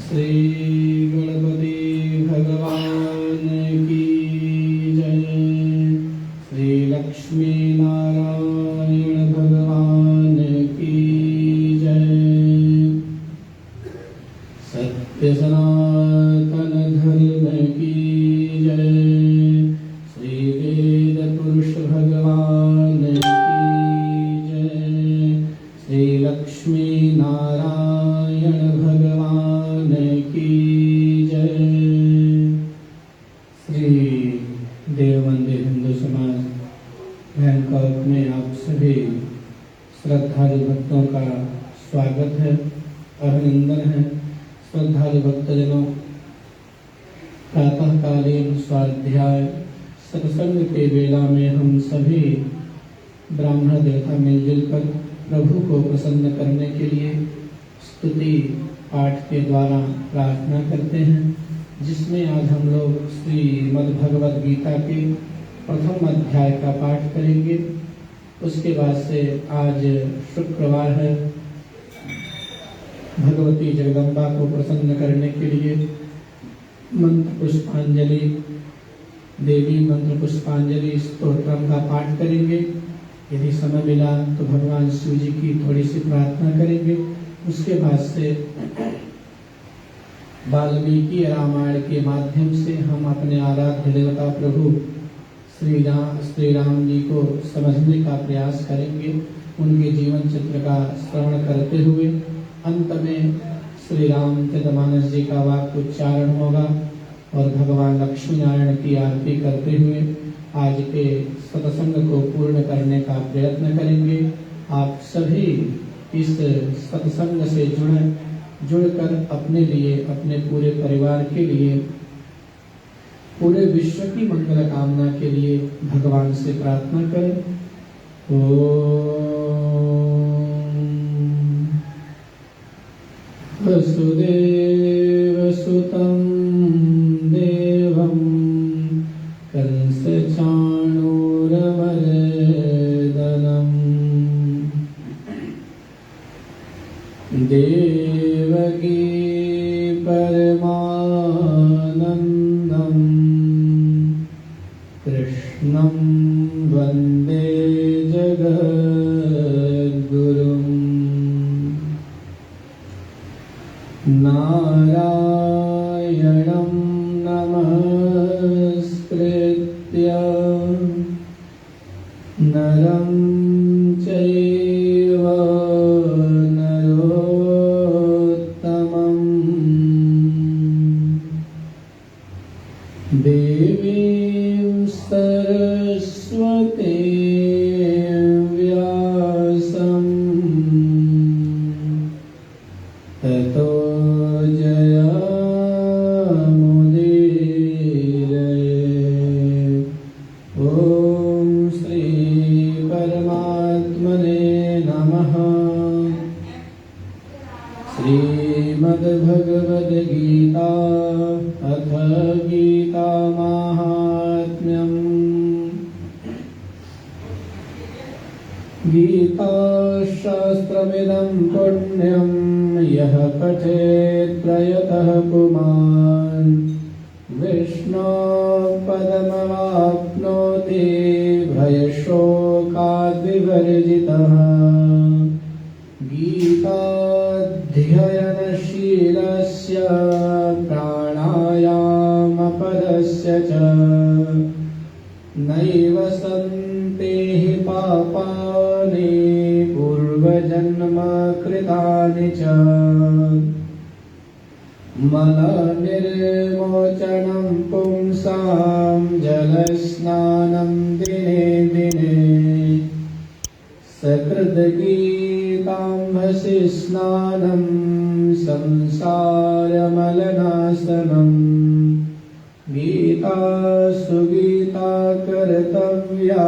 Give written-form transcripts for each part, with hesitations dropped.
श्री गणपति भगवान की जय। श्री लक्ष्मी नारायण भगवान की जय। सत्य सनातन धर्म की जय। श्री वेद पुरुष भगवान की जय। श्री लक्ष्मी नारायण भगवान की जय। श्री देव मंदिर हिंदू समाज बैंकॉक में आप सभी श्रद्धालु भक्तों का स्वागत है, अभिनंदन है। श्रद्धालु भक्तजनों, प्रातःकालीन स्वाध्याय सत्संग के वेला में हम सभी ब्राह्मण देवता मिलजुल कर प्रभु को प्रसन्न करने के लिए स्तुति पाठ के द्वारा प्रार्थना करते हैं, जिसमें आज हम लोग श्रीमद् भगवद गीता के प्रथम अध्याय का पाठ करेंगे। उसके बाद से आज शुक्रवार है, भगवती जगदम्बा को प्रसन्न करने के लिए मंत्र पुष्पांजलि, देवी मंत्र पुष्पांजलि स्तोत्रम का पाठ करेंगे। यदि समय मिला तो भगवान शिव जी की थोड़ी सी प्रार्थना करेंगे। उसके बाद से वाल्मीकि रामायण के माध्यम से हम अपने आराध्य देवता प्रभु श्री राम जी को समझने का प्रयास करेंगे। उनके जीवन चित्र का श्रवण करते हुए अंत में श्री रामचरितमानस जी का वाक्य उच्चारण होगा और भगवान लक्ष्मी नारायण की आरती करते हुए आज के सत्संग को पूर्ण करने का प्रयत्न करेंगे। आप सभी इस सत्संग से जुड़कर अपने लिए, अपने पूरे परिवार के लिए, पूरे विश्व की मंगल कामना के लिए भगवान से प्रार्थना करें। वसुदेव सुतं देवं कंसचाणूरमर्दनं देवकी परमानन्दं कृष्णं वन्दे जगद्गुरुम्। नारायणं नमस्कृत्य नरं चैव नरोत्तमं देवीं सरस्वतीं व्यासं ततो श्रीमद्भगवद्गीता अथ गीता माहात्म्यम्। गीताशास्त्रमिदं पुण्यं यः पठेत् प्रयतः पुमान् विष्णोपदमवाप्नोति भयशोकाद्विवर्जितः। गीताध्ययनशीलस्य प्राणायामपरस्य च नैव सन्ति हि पापानि पूर्वजन्मकृतानि च। मलनिर्मोचनं पुंसां जलस्नानं दिने दिने सकृद्गीताम्भसि स्नानं संसारमलनाशनम्। गीता सुगीता कर्तव्या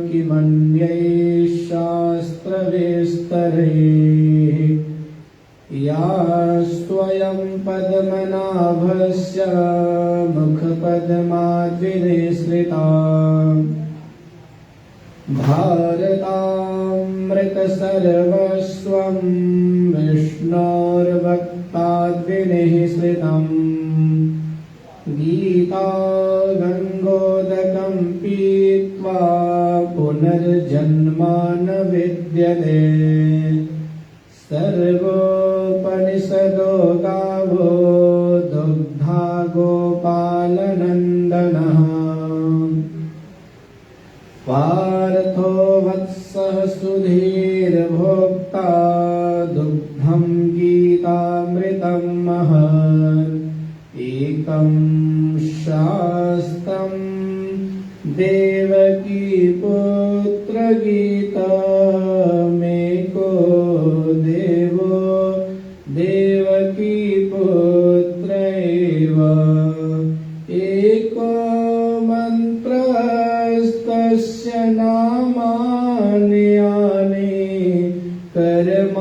किमन्यैः शास्त्रविस्तरैः। या स्वयं पद्मनाभस्य मुखपद्माद्विनिसृता भारतामृतसर्वस्वं विष्णोर्भक्तिप्रदायकम्। ताद्विनिःसृतम् गीता गङ्गोदकं पीत्वा पुनर्जन्म न विद्यते सर्वोपनिषदो गावो दुग्धा गोपालनन्दनः पार्थो वत्सः सुधीर्भोक्ता दुग्धं गीतामृतं महत् एकं शास्त्रं देवकी पुत्रगीतमेको देवो देवकी पुत्र एव एको मन्त्रस्तस्य नामानि यानि कर्माप्येकम्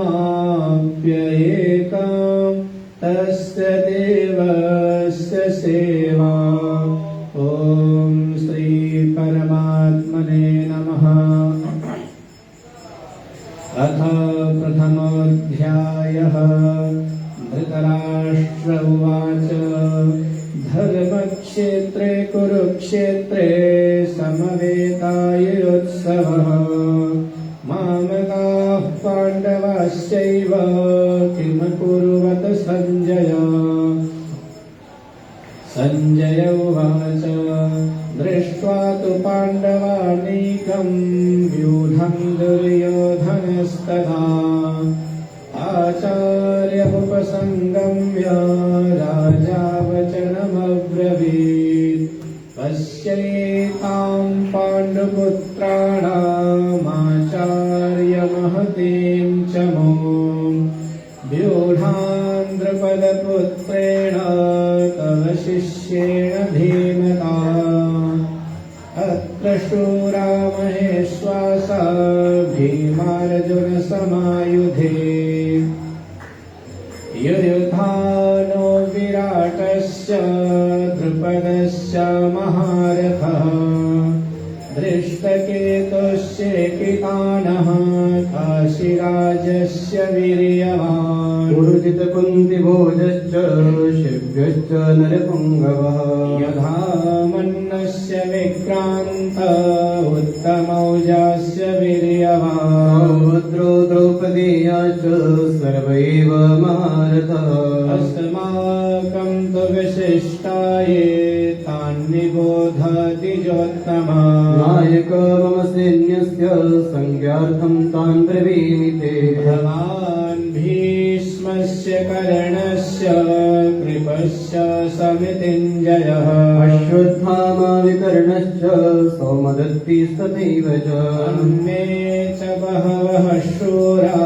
तस्य देवस्य सेवा। ॐ श्री परमात्मने नमः। अथ प्रथमोऽध्यायः। धृतराष्ट्र उवाच धर्मक्षेत्रे कुरुक्षेत्रे समवेतायुत्सवः मामकाः पाण्डवाश्चैव किमकुर्वत सञ्जय। सञ्जय उवाच दृष्ट्वा तु पाण्डवानीकं व्यूढं दुर्योधनस्तदा आचार्यमुपसङ्गम्य राजा वचनमब्रवीत् पश्येतां पाण्डुपुत्राणामाचार्यमहतीं च मों व्यूढां द्रुपदपुत्रेण तव शिष्येण धीमता अत्र शूरा महेश्वासा भीमार्जुनसमायुधे युयुधानो विराटस्य द्रुपदस्य महारथः दृष्टकेतुश्चेकितानः काशीराजस्य वीर्यवान् कुरुचितकुन्तिभोजश्च शिव्यश्च नरपुङ्गवः युधामन्नस्य विक्रान्त उत्तमौजास्य वीर्यवान् सौभद्रो द्रौपदेयाश्च सर्व एव महारथः अस्माकं तु विशिष्टाये तान्निबोधति जोत्तमा नायक मम सैन्यस्य संज्ञार्थं तान् ब्रवीमि ते भवान् भीष्मस्य कर्णस्य कृपस्य समितिञ्जयः अश्वत्थामा विकर्णश्च सौमदत्तिस्तथैव च अन्ये च बहवः शूरा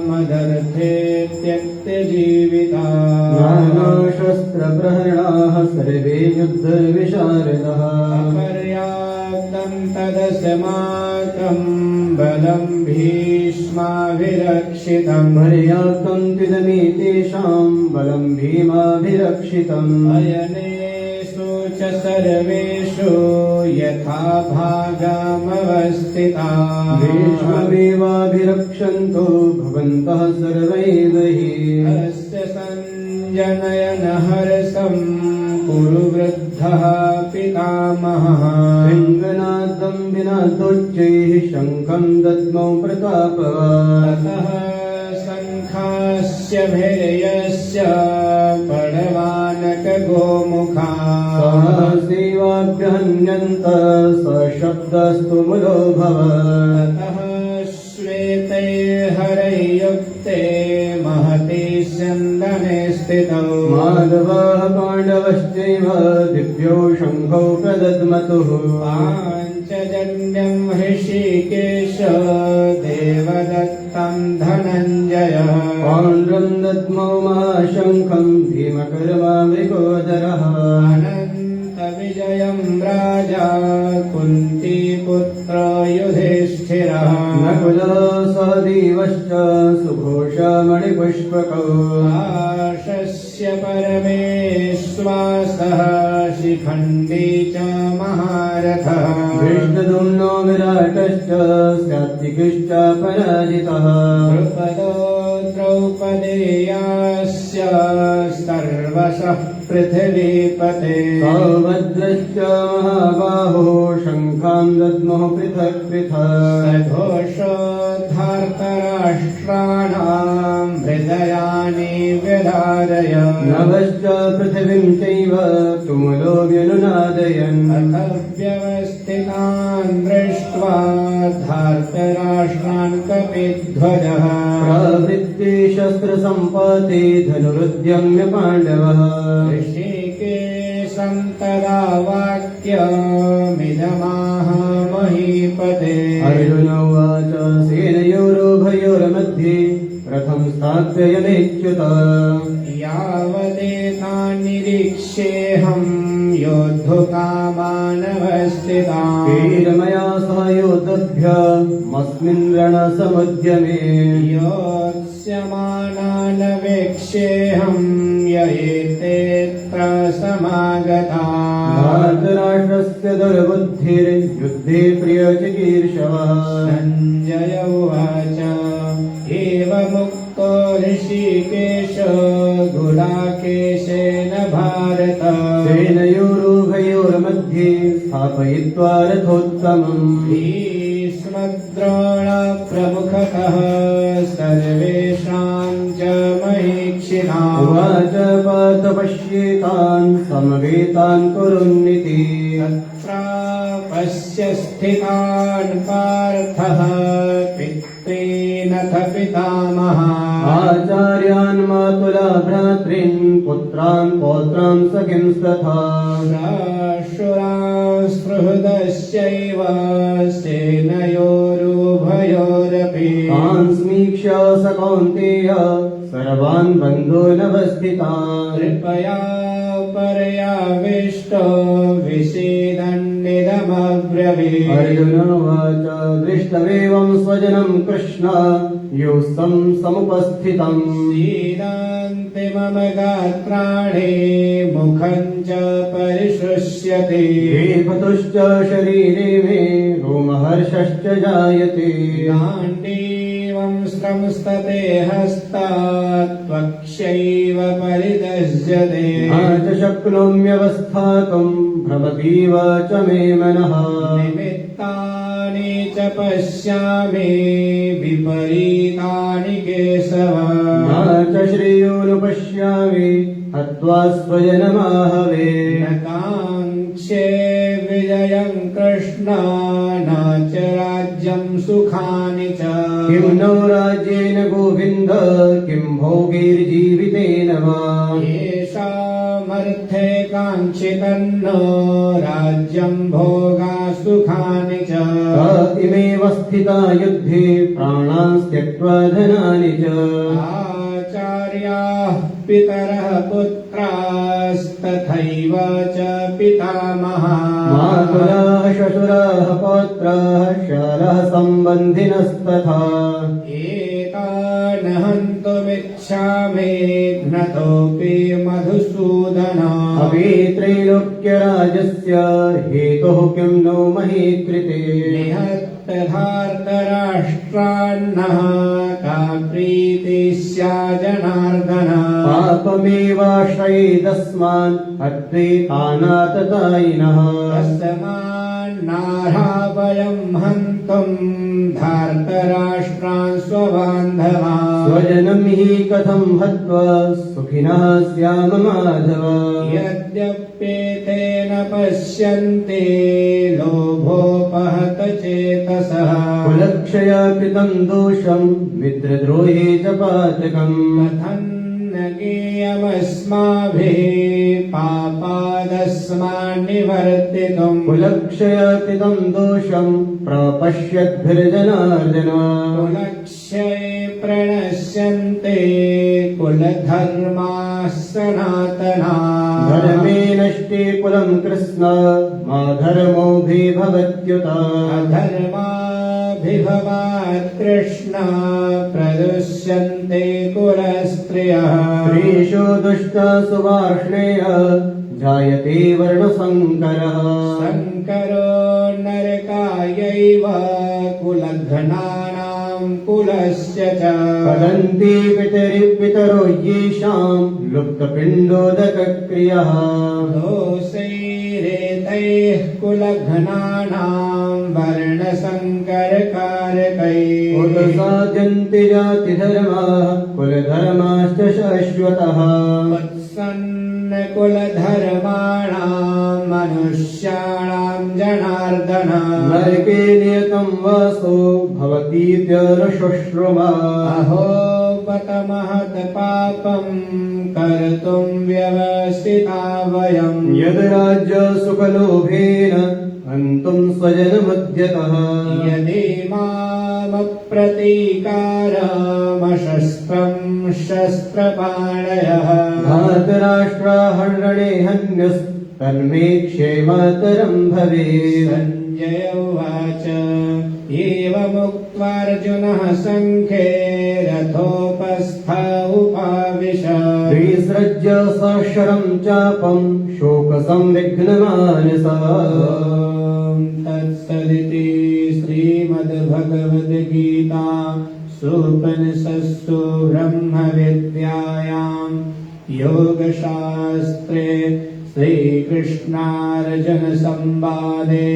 मदर्थे त्यक्तजीविताः नानाशस्त्रप्रहरणाः सर्वे युद्धविशारदः अपर्याप्तं तदस्माकं बलं भीष्माभिरक्षितम् पर्याप्तं त्विदमेतेषां बलं भीमाभिरक्षितम् अयनेषु च सर्वेषु यथा भागमवस्थिताः भीष्ममेवाभिरक्षन्तु भवन्तः सर्वैव हि अस्य सञ्जनयन हर्षं कुरु वृद्धः पितामहः सिंहनादं विनादोच्चैः शङ्खं दद्मौ प्रतापवान् ततः शङ्खास्य भैर्यस्य पडवानकगोमुखाः सहसेवाभ्यहन्यन्त सशब्दस्तु मुलोऽभवत् ततः श्वेतैर्हरैर्युक्ते महते स्यन्दने स्थितौ माधवः पाण्डवश्चैव दिव्यौ शङ्खौ प्रदद्मतुः पाञ्चजन्यं हृषीकेश देवदत्तं धनञ्जयः पाण्ड्रं दद्मौ महाशङ्खं भीमकर्मामृकोदरः अनन्तविजयं राजा कुन्तीपुत्र युधिष्ठिरः नकुलः सहदेवश्च सुघोषमणिपुष्पकौ आशस्य परमेश्वासः शिखण्डी च महारथः विष्णुदुम्नो विराटश्च सात्विकश्च पराजितः द्रुपदो द्रौपदेयास्य सर्वशः पृथिवीपते सौभद्रश्च महाबाहो शङ्खान् दद्मः पृथक् पृथक् घोषोद्धार्तराष्ट्राणां हृदयानि व्यधारय नभश्च पृथिवीं चैव तुमुलो व्यनुनादयन् अथ व्यवस्थितान् दृष्ट्वा धार्तराष्ट्रान् कपिध्वजः प्रवृत्ति शस्त्रसम्पाते धनुरुद्यम्य पाण्डवः ऋषिकेशं तदा वाक्यमिदमाह महीपते अर्जुन उवाच सेनयोरुभयोर्मध्ये रथं स्थाप्ययनेच्युत यावदेतान् निरीक्ष्येऽहं योद्धुकामानवस्थितान् वीरमया सह योद्धभ्यमस्मिन् रणसमुद्यमे योत्स्यमानान् वेक्ष्येऽहं य एतेऽत्र समागताः धार्तराष्ट्रस्य दुर्बुद्धिर्युद्धे प्रियचिकीर्षवः सञ्जय उवाच एवमुक्तो ऋषिकेश गुडाकेशेन भारत सेनयोरुभयोर्मध्ये स्थापयित्वा रथोत्तमम् भीष्मद्रोणप्रमुखतः सर्वेषां च महीक्षिणाम् उवाच पार्थ पश्येतान् समवेतान् कुरुन्निति तत्रापश्य स्थितान् पार्थः पित्रेणथ पितामहान् आचार्यान् मातुला भ्रातॄन् पुत्रान् पौत्रान् सखिंस्तथा श्रुहृदश्चैव सेनयोरुभयोरपि तान् स्मीक्ष्य स कौन्तेय सर्वान् बन्धूनवस्थितान् कृपया पर्याविष्टो विषेदन्निदमब्रवीत् अर्जुन उवाच दृष्टमेवं स्वजनं कृष्ण योत्सं समुपस्थितम् सीदान्ति मम गात्राणि मुखं च परिशुष्यते वेपतुश्च शरीरे मे रोमहर्षश्च जायते गाण्डीवं संस्तते हस्तात् त्वक्षैव परिदश्यते न च शक्नोम्यवस्थातुं भ्रमतीव च मे मनः निमित्तानि च पश्यामि विपरीतानि केशव न च श्रेयोनुपश्यामि हत्वा स्वजनमाहवे न काङ्क्षे विजयं कृष्ण न च राज्यं सुखानि च किं नो राज्येन गोविन्द किं भोगैर्जीवितेन वा येषामर्थे काङ्क्षितन्नो राज्यं भोगा सुखानि च इमेव स्थिता युद्धे प्राणान् त्यक्त्वा धनानि च आचार्याः पितरः पुत्रास्तथैव च पितामहाः मातुलाः श्वशुराः पौत्राः शालाः सम्बन्धिनस्तथा एतान् हन्तुमिच्छामि घ्नतोऽपि मधुसूदन अपि त्रैलोक्यराजस्य हेतुः किं नो मही कृते निहत्यधार्तराष्ट्रान्नः का प्रीतिः स्यात् जनार्दन पापमेवाश्रयेदस्मान् हत्वेतानाततायिनः तस्मान्नार्हा वयं हन्तुम् धार्तराष्ट्रान् स्वबान्धवान् स्वजनं हि कथं हत्वा सुखिनः स्याम माधव यद्यप्येतेन पश्यन्ते लोभोपहत चेतसः कुलक्षया कृतं दोषं मित्रद्रोहे च पातकम् कथन्न ज्ञेयमस्माभिः पापादस्मान्निवर्तितुम् कुलक्षया कृतं दोषं प्रपश्यद्भिर्जनार्दन कुलक्षये प्रणश्यन्ते कुलधर्माः सनातनाः धर्मे नष्टे कुलं कृष्ण मा धर्मोऽभिभवत्युत अधर्माभिभवात् कृष्ण प्रदुष्यन्ते कुलस्त्रियः स्त्रीषु दुष्टा सुवार्ष्णेय जायते वर्णसङ्करः शङ्करो नरकायैव कुलघ्नानां कुलस्य च वदन्ति पितरो येषाम् लुप्तपिण्डोदकक्रियः दोषैरेतैः कुलघ्नानाम् वर्णसङ्करकारकैः उत्साद्यन्ति जातिधर्माः कुलधर्माश्च शाश्वतः कुलधर्माणाम् मनुष्याणाम् जनार्दन नरके नियतं वासो भवतीत्यनुशुश्रुमा अहो बत महत् पापम् कर्तुम् व्यवसिता वयम् यद् राज्यसुखलोभेन हन्तुम् स्वजनमद्यतः यदि मामप्रतीकारमशस्त्रम् शस्त्रपाणयः धातराष्ट्राहरणे हन्यस्तन्मे क्षेमतरम् भवेत् सञ्जय उवाच एवमुक्त्वार्जुनः सङ्ख्ये रथोपस्थ उपाविश विसृज्य सहस्रम् चापम् शोकसंविघ्नमानसः तत्सदिति श्रीमद्भगवद्गीता सूपनिषत्सु ब्रह्मविद्यायाम् योगशास्त्रे श्रीकृष्णार्जुनसंवादे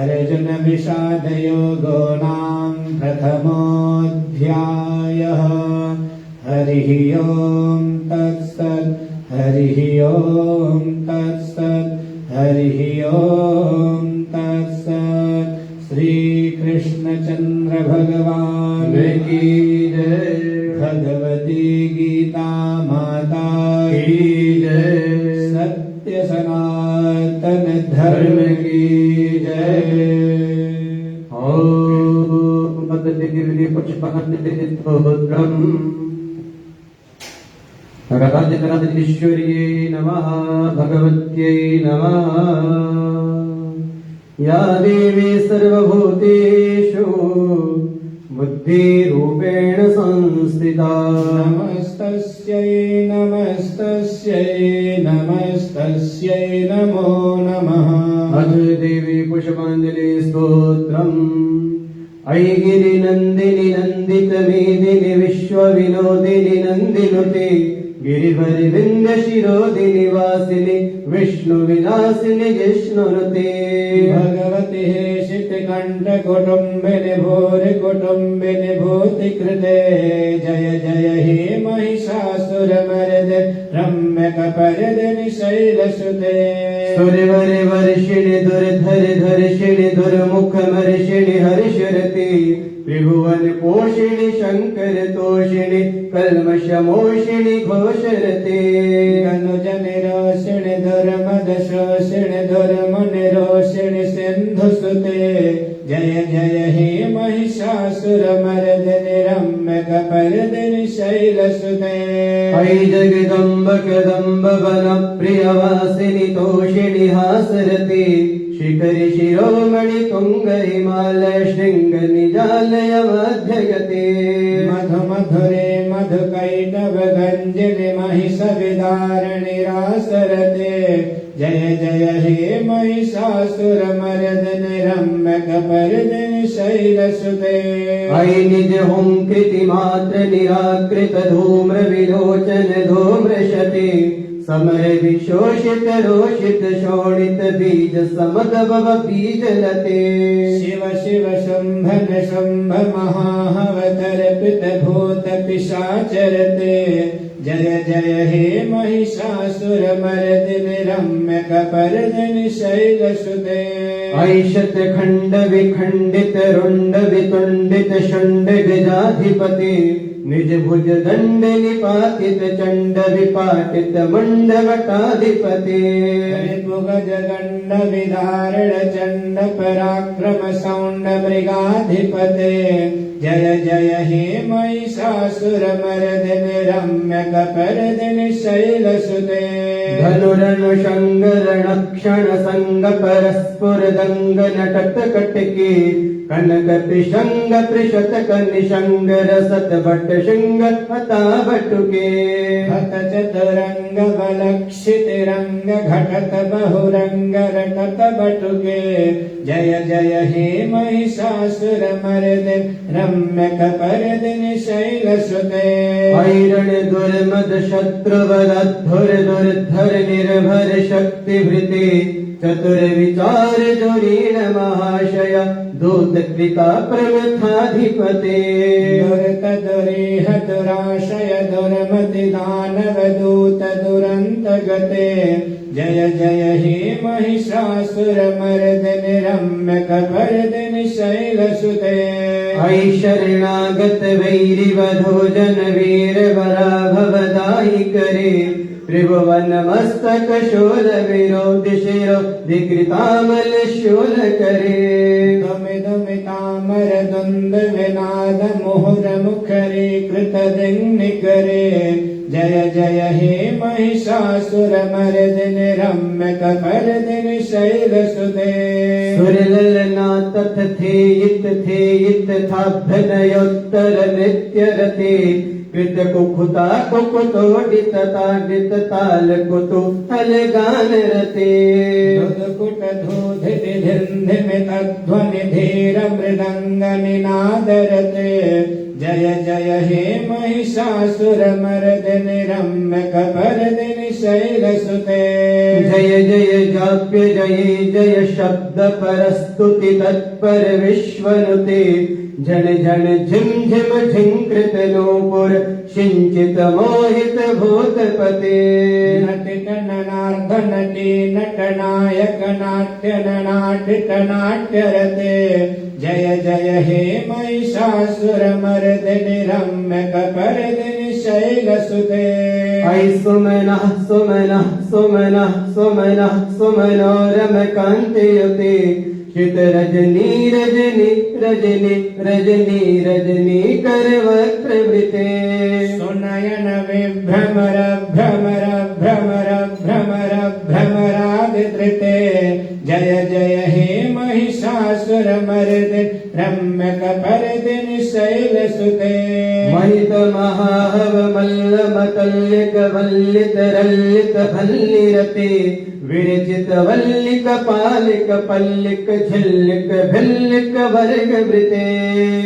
अर्जुनविषादयोगो नाम प्रथमोऽध्यायः। हरिः ओम् तत्सत् हरिः ओम् तत्सत् हरिः ओम् तत्सत्। श्रीकृष्णचन्द्र भगवान् की जय। भगवती गीता माता की जय। सत्य सनातन धर्म की जय। ओम पततिगिरि पुष्पहन्निधिस्तोत्रम् राजराजेश्वर्यै नमः। भगवत्यै नमः। या देवी सर्वभूतेषु बुद्धिरूपेण संस्थिता नमस्तस्यै नमस्तस्यै नमस्तस्यै नमो नमः। अथ देवी पुष्पाञ्जलि स्तोत्रम्। अयि गिरिनन्दिनि नन्दितमेदिनि विश्वविनोदिनि नन्दिनुते गिरिवरविन्द्यशिरोदिनि वासिनि विष्णुविलासिनि जिष्णुनुते भगवति शितकण्ठकुटुम्बिनि भूरिकुटुम्बिनि भूतिकृते जय जय हे महिषासुरमर्दिनि रम्यकपर्दिनि शैलसुते। सुरवरवर्षिणि दुर्धरधर्षिणि दुर्मुखमर्षिणि हर्षरते त्रिभुवन पोषिणि शङ्कर तोषिणि कल्मषमोषिणि घोषरते अनुजनिरोषिणि दुर्मदशोषिणि दुर्मुनिरोषिणि सिन्धुसुते जय जय हे महिषासुरमर्दिनि रम्यकपर्दिनि शैलसुते। अयि जगदम्ब कदम्ब वनप्रियवासिनि तोषिणि हासरते शिखरि शिरोमणि तुङ्गहिमालय शृङ्ग निजालय मध्यगते मधुमधुरे मधुकैटभ गञ्जनि महिषविदारिणि रासरते जय जय हे महिषासुरमर्दिनि रम्यकपर्दिनि शैलसुते। अयि निज हुङ्कृति मात्र निराकृत धूम्र विलोचन धूम्रशते समर विशोषित रोषित शोणित बीज समदभव बीजलते शिव शिव शम्भन शम्भ महाहवतर्पित भूत पिशाचरते जय जय हे महिषासुरमर्दिनि रम्यकपर्दिनि शैलसुते। ऐशत खण्ड विखण्डित रुण्ड वितुण्डित षण्ड गजाधिपते निज भुज दण्ड निपातित चण्ड विपाटित मण्डवटाधिपते रिपुगज गण्ड विदारण चण्ड पराक्रम सौण्ड मृगाधिपते जय जय हे महिषासुरमर्दिनि रम्यकपर्दिनि शैलसुते। धनुरनुषङ्ग रणक्षण सङ्ग परस्फुर दङ्ग नटत कटके कनक पिशंग पृषतक निशंग रसत भट शिंग हता बटुके हत चतुरंग बलक्षित रंग घटत बहुरंग रटत बटुके जय जय हे महिषासुर मर्दिनि रम्य कपर्दिनि शैलसुते ऐरण दुर्मद शत्रुवधुर दुर्धर निर्भर शक्ति भृते चतुर विचार दुरीण महाशय दूत कृता प्रमथाधिपते दुरत दुरीह दुराशय दुर्मति दानव दूत दुरंत गते जय जय हे महिषासुर मर्दिनि रम्य कपर्दिनि शैलसुते ऐ शरणागत वैरिवधो जन वीर वरा भवदायि करे त्रिभुवन मस्तक शूल विरोध शिरो विकृतामल शूल करे तामर द्वंद विनाद मुहुर मुखरे कृत दिग्निकरे जय जय हे महिषासुर मर्दिनि रम्य कपर्दिनि शैलसुते सुरललना तथेयित थाभ्यनयोत्तर नृत्य रते कृत कुकुता कुकुतोडित ताडित ताल कुतूहल गान रते दुदकुट धूधिति धिन्धिमितध्वनि धीर मृदंग निनाद रते जय जय हे महिषासुर मर्दिनि रम्य कपर्दिनि शैलसुते जय जय जाप्य जय जय शब्द परस्तुति तत्पर विश्वनुते झण झण झिम झिम झिंकृत नूपुर सिंचित मोहित भूतपते नटित ननार्ध नटी नटनायक नाट्य ननाटित नाट्य रते जय जय हे महिषासुर मर्दिनि रम्य कपर्दिनि शैलसुते ऐ सुमनः सुमनः सुमनः सुमनः सुमनो रमकान्तियुते चित रजनी रजनी रजनी रजनी रजनी करवक्त्रवृते सुनयन विभ्रमर भ्रमर भ्रमर भ्रमर भ्रमरादिधृते जय जय हे महिषासुर मर्दिनि रम्य कपर्दिनि शैलसुते महित महाहव मल्ल मतल्लिक वल्लित रल्लित भल्लिरते विरचित वल्लिक पालिक पल्लिक झिल्लिक भिल्लिक वर्ग वृते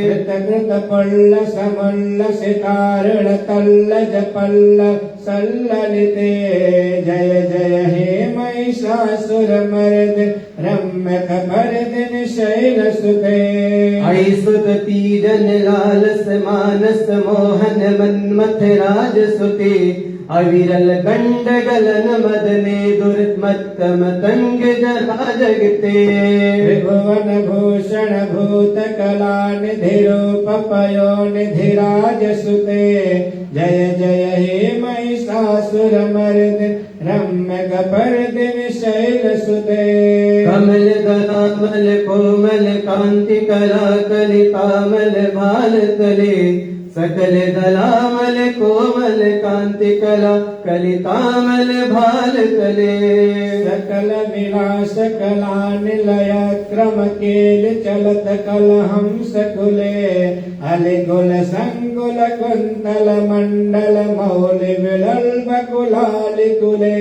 कृत कृत पल्ल समल्ल सितारण तल्ल जपल्ल सल्ललिते जय जय हे महिषासुर मर्दिनि रम्य कपर्दिनि शैलसुते ऐ सुत तीजन लालस मानस मोहन मन्मथ राजसुते अविरल गंड गलन मदने दुर्मत्त मतंग जरा जगते त्रिभुवन भूषण भूत कला निधि रूप पयो निधिराज सुते जय जय हे महिषासुर मर्दिनि रम्य कपर्दिनि शैलसुते कमल दलामल कोमल कांति कला कलितामल भाल तले सकल दलामल कोमल कांति कला कलितामल भाल तले सकल विलास कला निलय क्रम केल चलत कल हंस कुले अले गुल संकुल कुंतल मंडल मौलि विलल्भ कुलालि कुले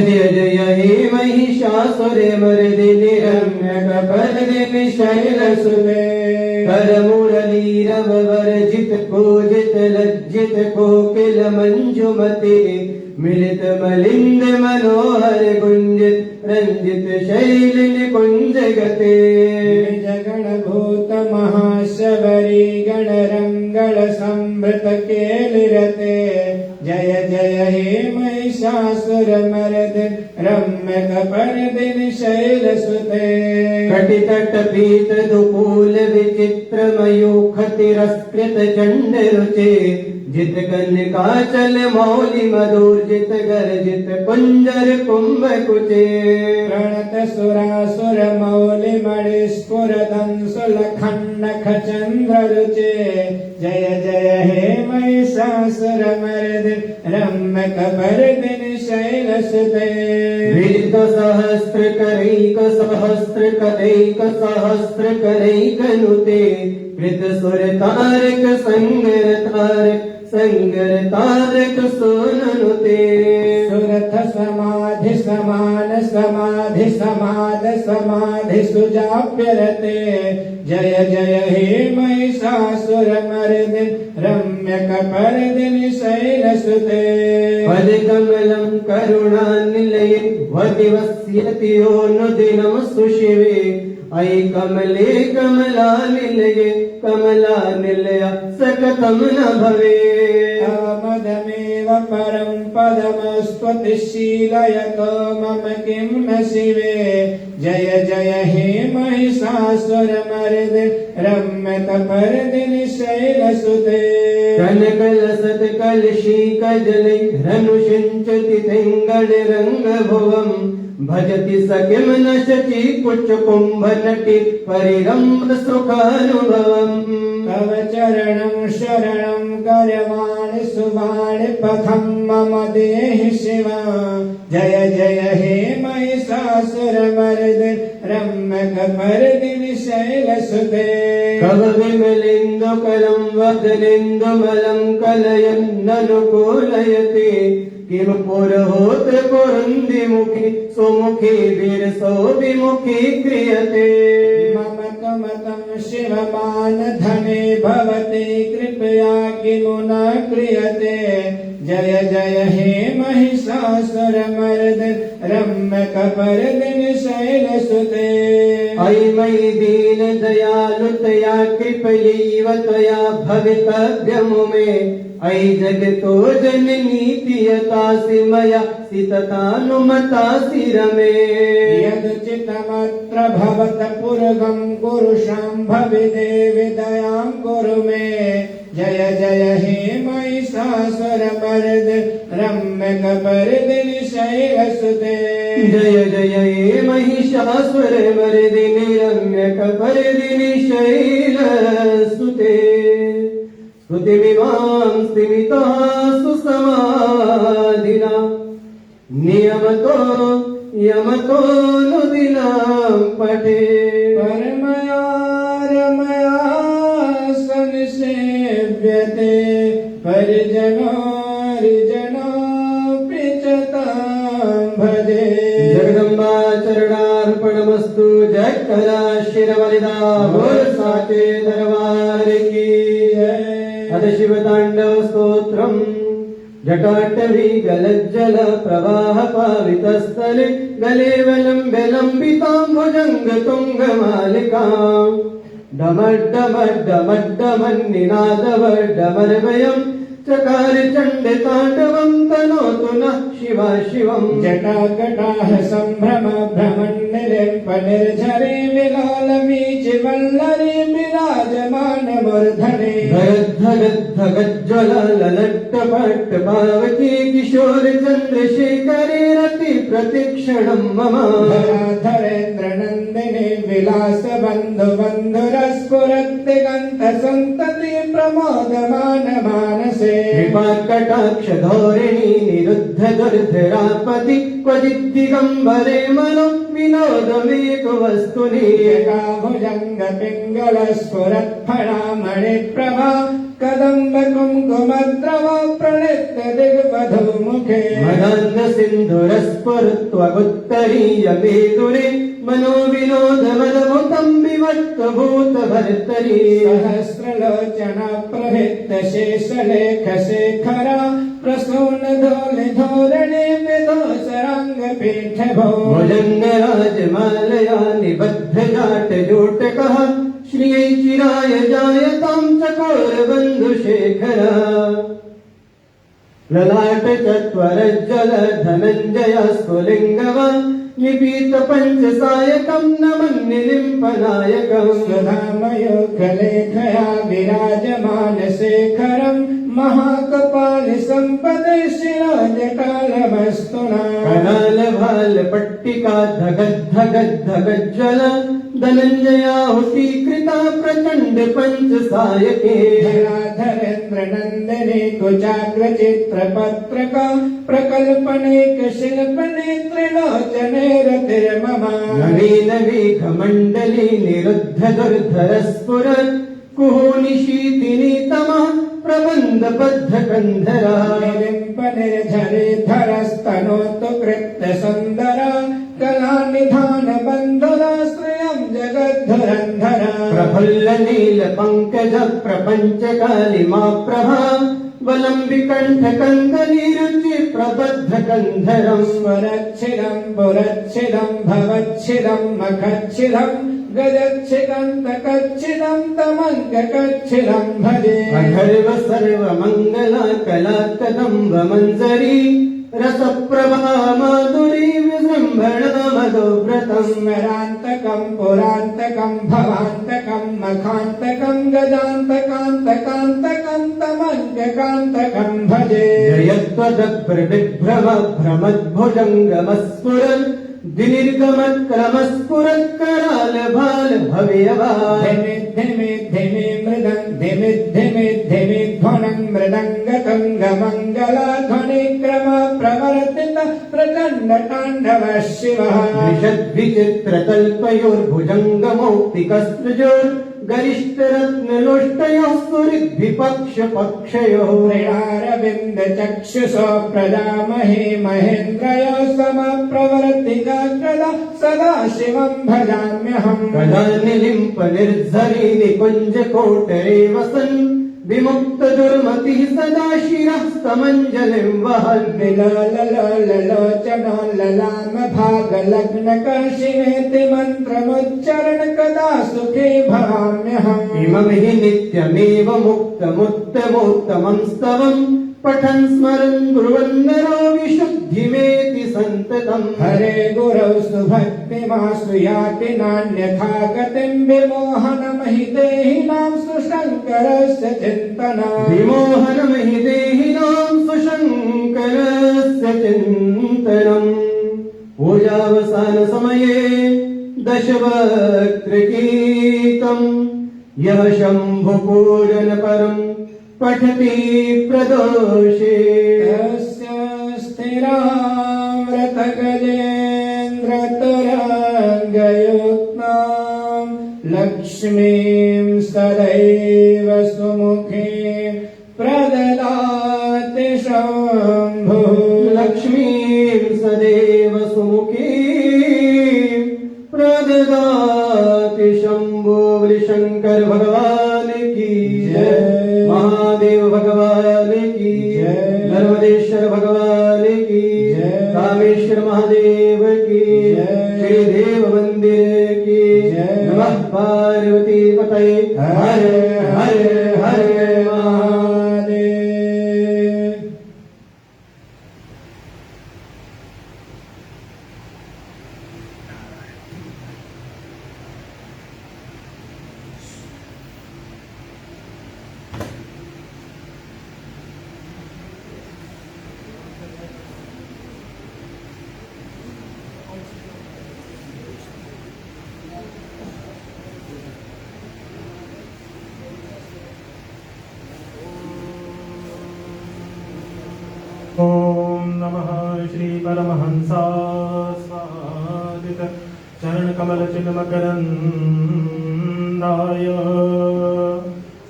जय जय हे महिषासुर मर्दिनि रम्य कपर्दिनि शैलसुते कर मुरली रव वर्जित पूजित लज्जित कोकिल मंजुमते मिलित मलिंद मनोहर गुंजित रंजित शैल निकुंज गते जगण भूत महाशबरी गण रंगल संभृत केलिरते जय जय हे महिषासुर मर्दिनि रम्य कपर्दिनि शैलसुते कटितट पीत दुकूल विचित्र मयूख तिरस्कृत चंड रुचे जित कन्यकाचल मौलि मधुर जित गर्जित कुंजर कुंभ कुचे प्रणत सुरासुर मौलि मणि स्फुरदंसुलखण्ड खचंद्र रुचे जय जय हे महिषासुर मर्दिनि रम्य कपर्दिनि शैलसुते विदित सहस्र कदैक सहस्र करैक नुते कृत सुर तारक संगर तारक सोननुते सुरथ समाधि समान समाधि समाद समाधि सुजाप्यरते जय जय हे महिषासुर मर्दिनि रम्य कपर्दिनि शैलसुते पद कमलं करुणानिलये वदिवस्यति योऽनुदिनं सुशिवे अयि कमले कमलानिलये कमलानिलया सकतं न भवेत् मदमेव परं पदमस्त्वतिशीलयतो मम किं न शिवे जय जय हे महिषासुरमर्दिनि रम्य कपर्दिनि शैलसुते कनकलसत् कलशी कजलै धनुषिञ्चति तिङ्गणरङ्गभुवम् भजति स किं न शची कुचकुम्भनटी परिरम्भ सुखानुभवम् तव चरणं शरणं करवाणि सुवाणि पथं मम देहि शिव जय जय हे महिषासुरमर्दिनि रम्य कपर्दिनि शैलसुते कव विमलेन्दुकरं वदनेन्दुमलं कलयन्ननुकूलयते किं पुरोहोत कुरुन्दिमुखी सुमुखी वीरसो विमुखी क्रियते मम कमतं शिवमानधने भवते कृपया किमु न क्रियते जय जय हे महिषासुरमर्दिनि रम्य कपर्दिनि शैलसुते अयि मयि दीन दयालुतया कृपयैव त्वया भवितव्यमु मे अयि जगतो जननीतियतासि मया सिततानुमतासि रमे यदचितमत्र भवत पुरगं कुरु शाम्भवि देवि दयां कुरु मे जय जय हे महिषासुरमर्दिनि रम्य कपर्दिनि शैलसुते जय जय हे महिषासुरमर्दिनि रम्य कपर्दिनि शैलसुते स्तुतिमिमां स्तिमितः सुसमाधिना यमतो नुदिनं पठे परमया रमया संसेव्यते परिजनार्जनापि च तां भजे जगदम्बा चरणार्पणमस्तु जय कला शिरवलिदा बोल साचे दरबार की अथ शिवताण्डव स्तोत्रम् जटाटवी गलज्जल प्रवाह पावितस्थले गलेवलम्ब्य लम्बिताम्बुजङ्ग तुङ्गमालिकाम् डमड्डमड्डमड्डमन्निनादवड्डमर्वयम् चकार चण्डताण्डवं तनोतु नः शिवा शिवम् जटाकटाह सम्भ्रम भ्रमण्डिरिम्प निर्झरे विलालवीचि वल्लरी विराजमान मूर्धने धगज्ज्वल ललट्टपट्ट पावकी किशोर चन्द्रशेखरे रति प्रतिक्षणं मम धराधरेन्द्र नन्दिनी विलास बन्धु बन्धुरस्फुरद्दिगन्त सन्तति प्रमोदमान मानसे कृपाकटाक्ष धोरिणी निरुद्ध दुर्धरापति क्वचित् दिगम्बरे मनो विनोदमेतु वस्तुनि भुजङ्ग पिङ्गल स्फुरत्फणामणिप्रभा कदम्ब कुङ्कुमद्रव प्रणित्य दिग्वधूमुखे मदान्ध सिन्धुरस्फुरत्वगुत्तरीय मेदुरे मनो विनोदमदमुतं विवट्टभूत भर्तरी सहस्रलोचना प्रभित्त शेषलेख शेखरा प्रसून धोलि धोरणे विदोषराङ्ग पीठ भो भुजङ्गराजमालया निबद्ध जाट जोटकः श्रियै चिराय जायतां चकोर बन्धुशेखर ललाट चत्वरज्जल धनञ्जय स्फुलिङ्गवान् निपीत पंचसायकं नमन्निलिम्पनायकम् सुधामयोगलेखया विराजमान शेखरम् महाकपालि सम्पदे शिराजकालमस्तुना कनाल भाल पट्टिका धगज्जल धनञ्जयाहुति कृता प्रचण्ड पंचसायके धराधरेन्द्र नन्दिनी कुचाग्रचित्रपत्रका प्रकल्पनेक शिल्पने त्रिलोचने रतिर्मम नवीन मेघमण्डली निरुद्ध दुर्धर स्फुरत् कुहूनिशीतिनि तमः प्रबन्धबद्ध कन्धरा निर्झरे धरस्तनोतु कृत्य सुन्दरा कलानिधान बन्धुरा श्रियं जगद्धुरन्धरा प्रफुल्ल नील पंकज प्रपंच कालिमा प्रभा वलम्बिकण्ठ कन्दली रुचि प्रबद्ध कन्धरम् स्वरच्छिदं पुरच्छिदं भवच्छिदं मखच्छिदं गजच्छिदं तकच्छिदं तमङ्गकच्छिदं भजे अथर्व सर्व मंगला कला कदम्ब मंजरी रस प्रभा माधुरी विजृंभणा मधुव्रतम् स्मरान्तकं पुरान्तकं भवान्तकं मखान्तकं गजान्तकान्तकान्तकं तमङ्गकान्तकं भजे जयत्वदभ्रविभ्रम भ्रमद्भुजङ्गमस्फुरन् दिनिर्गमत्क्रमस्फुरत् कराल भाल भव्यवान् धिमि धिमि धिमि मृदं धिमि धिमि धिमि ध्वनं मृदङ्गतुङ्गमङ्गला ध्वनिक्रम प्रवर्तित प्रचण्ड ताण्डव शिवः विषद्विचित्रकल्पयोर्भुजङ्गमौक्तिकसृजोर् गरिष्ठरत्नलोष्टयोः सुहृद्विपक्षपक्षयोः प्रियारविन्द चक्षुषो प्रजामहे महेन्द्रयो समप्रवर्तिका कदा सदा शिवं भजाम्यहम् कदा निलिम्प निर्झरी निकुञ्जकोटरे वसन् विमुक्त दुर्मतिः सदा शिरः समञ्जलिं वहन् विलोचनो ललाम भाग लग्न शिवेति मन्त्रमुच्चरण कदा सुखे भवाम्यहम् इमं हि नित्यमेव मुक्तमुत्तमोत्तमं स्तवम् पठन् स्मरन् ब्रुवन्नरो विशुद्धिमेति सन्ततम् हरे गुरौ सुभक्तिमासु याति नान्यथा गतिं विमोहनमहि देहिनां सुशङ्करस्य चिन्तना विमोहनमहि देहिनां सुशङ्करस्य चिन्तनम् पूजावसान समये दशवक्त्रगीतम् यः शम्भुपूजन परम् पठति प्रदोषे तस्य स्थिराव्रतगजेन्द्रतुरङ्गयुक्तां लक्ष्मीं सदैव सुमुखे प्रददाति शम्भुः लक्ष्मीं सदैव सुमुखी प्रददाति शम्भो शंकर भगवान की जय महादेव भगवान की जय नर्मदेश्वर भगवान की जय कामेश्वर महादेव की जय श्री देव मंदिर की जय नमः पार्वती पतये हर हर हर महादेव। ओम नमः श्री परमहंसास्वादित चरणकमल चिन्मकरन्दाय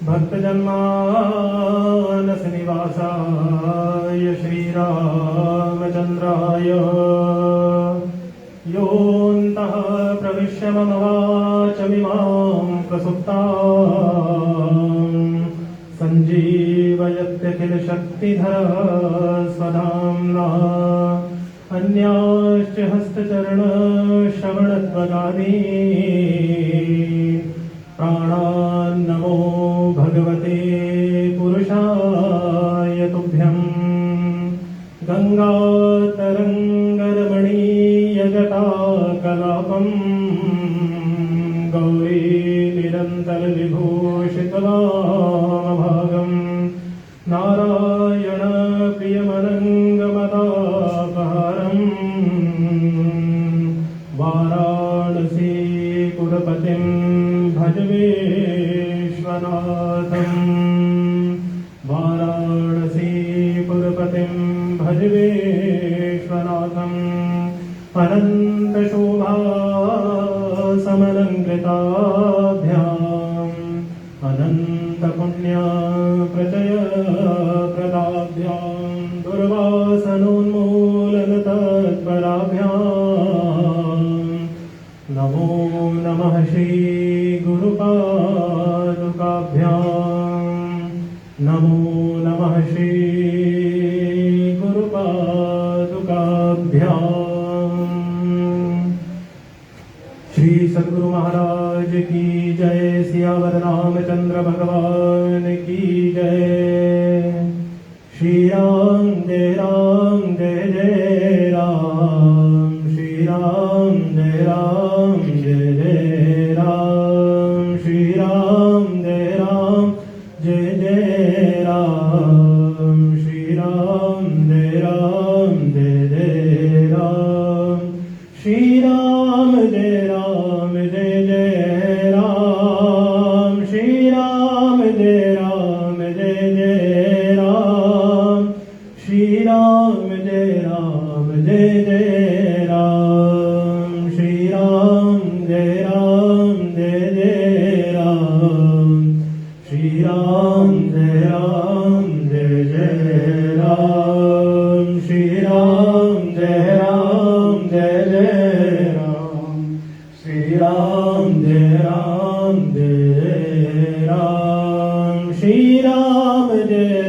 भक्तजन्मानस निवासाय श्रीरामचन्द्राय योऽन्तः प्रविश्य मम वाचमिमां प्रसुप्ताम् सञ्जीवयत्यखिलशक्तिधरः स्वधाम्ना अन्याश्च हस्तचरणश्रवणत्वगादि प्राणान्नमो भगवते पुरुषाय तुभ्यम् गङ्गातरङ्गरमणीयजटा रूपम् गौरी निरन्तरविभूषितवामभागम् नारायण प्रियमनङ्गमदापहारम् वाराणसी पुरपतिं भज विश्वनाथम् वाराणसी पुरपतिं भज विश्वनाथम् अनन्तशोभा समलङ्कृताभ्याम् अनन्तपुण्या प्रचय प्रदाभ्याम् दुर्वासनोन्मूलनतत्पराभ्याम् नमो नमः श्रीगुरुपादुकाभ्याम् नमो नमः श्रीगुरुपादुकाभ्याम्। श्री सद्गुरु महाराज की जय। सियावर रामचंद्र भगवान की जय। श्री राम जय जय राम। श्री राम जय जय राम। श्री राम जय जय राम। श्री राम जय जय राम। श्री राम जय जय राम। श्री राम जय जय राम। श्री राम जय जय राम। श्री राम जय जय राम। श्री राम जय जय राम। श्री राम जय जय राम। श्री राम जय राम। श्री राम जय जय राम। श्री राम जय जय राम।